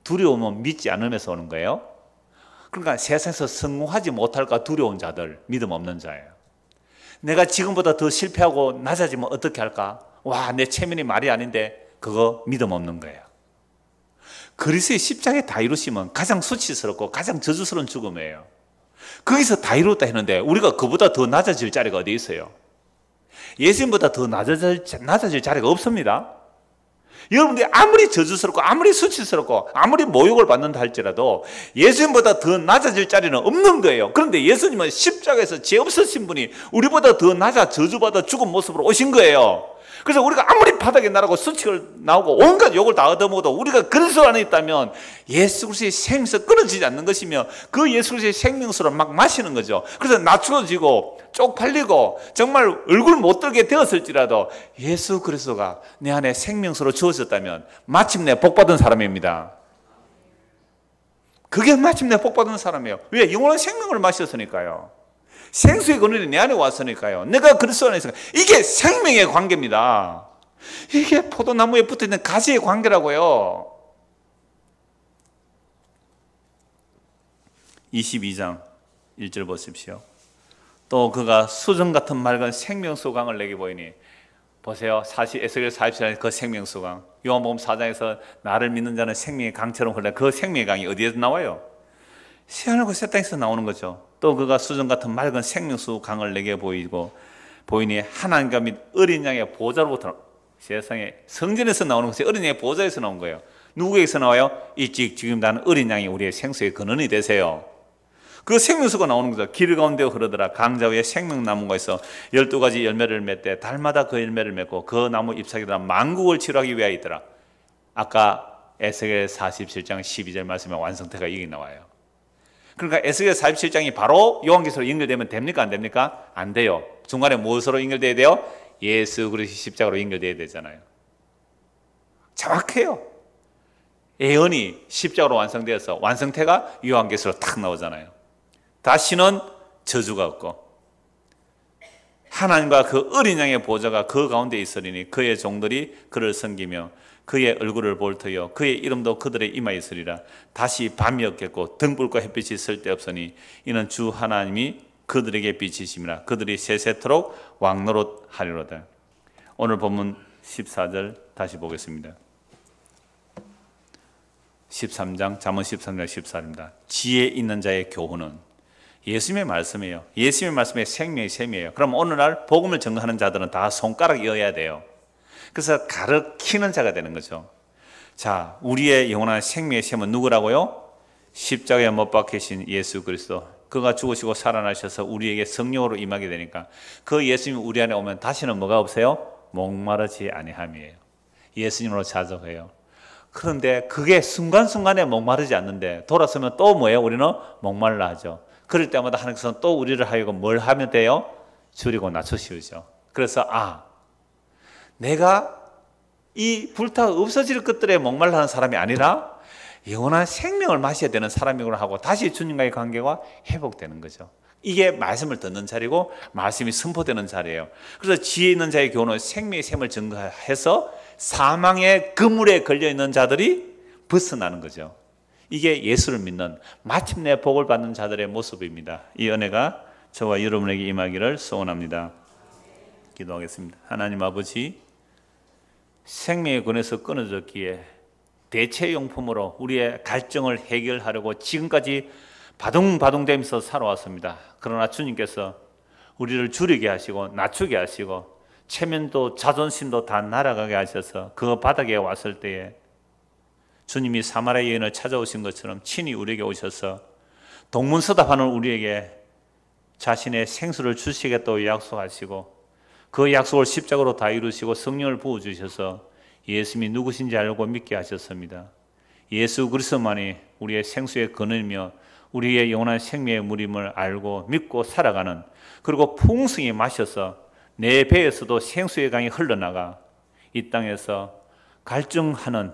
두려움은 믿지 않으면서 오는 거예요. 그러니까 세상에서 성공하지 못할까 두려운 자들, 믿음 없는 자예요. 내가 지금보다 더 실패하고 낮아지면 어떻게 할까? 와, 내 체면이 말이 아닌데 그거 믿음 없는 거예요. 그리스도의 십자가에 다 이루시면 가장 수치스럽고 가장 저주스러운 죽음이에요. 거기서 다 이뤘다 했는데 우리가 그보다 더 낮아질 자리가 어디 있어요? 예수님보다 더 낮아질 자리가 없습니다. 여러분들이 아무리 저주스럽고 아무리 수치스럽고 아무리 모욕을 받는다 할지라도 예수님보다 더 낮아질 자리는 없는 거예요. 그런데 예수님은 십자가에서 죄 없으신 분이 우리보다 더 낮아 저주받아 죽은 모습으로 오신 거예요. 그래서 우리가 아무리 바닥에 나라고 수치를 나오고 온갖 욕을 다 얻어먹어도 우리가 그리스도 안에 있다면 예수 그리스도의 생명에서 끊어지지 않는 것이며 그 예수 그리스도의 생명수를 막 마시는 거죠. 그래서 낮추어지고 쪽팔리고 정말 얼굴 못 들게 되었을지라도 예수 그리스도가 내 안에 생명수로 주어졌다면 마침내 복받은 사람입니다. 그게 마침내 복받은 사람이에요. 왜? 영원한 생명을 마셨으니까요. 생수의 근원이 내 안에 왔으니까요. 내가 그리스도 안에 있으니까. 이게 생명의 관계입니다. 이게 포도나무에 붙어있는 가지의 관계라고요. 22장 1절 보십시오. 또 그가 수정 같은 맑은 생명수강을 내게 보이니, 보세요. 에스겔 44장의 그 생명수강, 요한복음 4장에서 나를 믿는 자는 생명의 강처럼 흘러, 그 생명의 강이 어디에서 나와요? 새하늘과 새 땅에서 나오는 거죠. 또 그가 수정 같은 맑은 생명수 강을 내게 보이니 하나님과 및 어린 양의 보좌로부터, 세상에 성전에서 나오는 것이 어린 양의 보좌에서 나온 거예요. 누구에게서 나와요? 일찍 지금 나는 어린 양이 우리의 생수의 근원이 되세요. 그 생명수가 나오는 거죠. 길 가운데 흐르더라. 강자 위에 생명나무가 있어 12가지 열매를 맺되 달마다 그 열매를 맺고 그 나무 잎사귀들아 만국을 치료하기 위하여 있더라. 아까 에스겔 47장 12절 말씀에 완성태가 여기 나와요. 그러니까 에스겔 47장이 바로 요한계시로 연결되면 됩니까? 안 됩니까? 안 돼요. 중간에 무엇으로 연결돼야 돼요? 예수 그리스도의 십자가로 연결돼야 되잖아요. 정확해요. 예언이 십자가로 완성되어서 완성태가 요한계시로 탁 나오잖아요. 다시는 저주가 없고 하나님과 그 어린 양의 보좌가 그 가운데 있으리니 그의 종들이 그를 섬기며 그의 얼굴을 볼 터여 그의 이름도 그들의 이마에 있으리라. 다시 밤이 없겠고 등불과 햇빛이 쓸데없으니 이는 주 하나님이 그들에게 빛이심이라. 그들이 세세토록 왕노릇하리로다. 오늘 본문 14절 다시 보겠습니다. 13장 잠언 13장 14절입니다. 지혜 있는 자의 교훈은 예수님의 말씀이에요. 예수님의 말씀의 생명의 셈이에요. 그럼 오늘날 복음을 전하는 자들은 다 손가락 이어야 돼요. 그래서 가르치는 자가 되는 거죠. 자, 우리의 영원한 생명의 셈은 누구라고요? 십자가에 못 박히신 예수 그리스도. 그가 죽으시고 살아나셔서 우리에게 성령으로 임하게 되니까 그 예수님이 우리 안에 오면 다시는 뭐가 없어요? 목마르지 아니함이에요. 예수님으로 자족해요. 그런데 그게 순간순간에 목마르지 않는데 돌아서면 또 뭐예요? 우리는 목말라 하죠. 그럴 때마다 하나님께서는 또 우리를 하여금 뭘 하면 돼요? 줄이고 낮추시죠. 그래서 내가 이 불타 없어질 것들에 목말라하는 사람이 아니라 영원한 생명을 마셔야 되는 사람이구나 하고 다시 주님과의 관계가 회복되는 거죠. 이게 말씀을 듣는 자리고 말씀이 선포되는 자리예요. 그래서 지혜 있는 자의 교훈은 생명의 셈을 증거해서 사망의 그물에 걸려있는 자들이 벗어나는 거죠. 이게 예수를 믿는 마침내 복을 받는 자들의 모습입니다. 이 은혜가 저와 여러분에게 임하기를 소원합니다. 기도하겠습니다. 하나님 아버지, 생명의 근에서 끊어졌기에 대체용품으로 우리의 갈증을 해결하려고 지금까지 바둥바둥대면서 살아왔습니다. 그러나 주님께서 우리를 줄이게 하시고 낮추게 하시고 체면도 자존심도 다 날아가게 하셔서 그 바닥에 왔을 때에 주님이 사마리아 여인을 찾아오신 것처럼 친히 우리에게 오셔서 동문서답하는 우리에게 자신의 생수를 주시겠다고 약속하시고 그 약속을 십자가로 다 이루시고 성령을 부어주셔서 예수님이 누구신지 알고 믿게 하셨습니다. 예수 그리스도만이 우리의 생수의 근원이며 우리의 영원한 생명의 물임을 알고 믿고 살아가는, 그리고 풍성히 마셔서 내 배에서도 생수의 강이 흘러나가 이 땅에서 갈증하는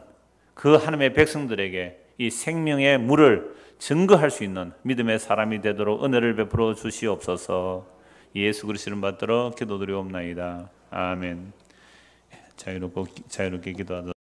그 하나님의 백성들에게 이 생명의 물을 증거할 수 있는 믿음의 사람이 되도록 은혜를 베풀어 주시옵소서. 예수 그리스도를 받들어 기도드리옵나이다. 아멘. 자유롭게 기도하도록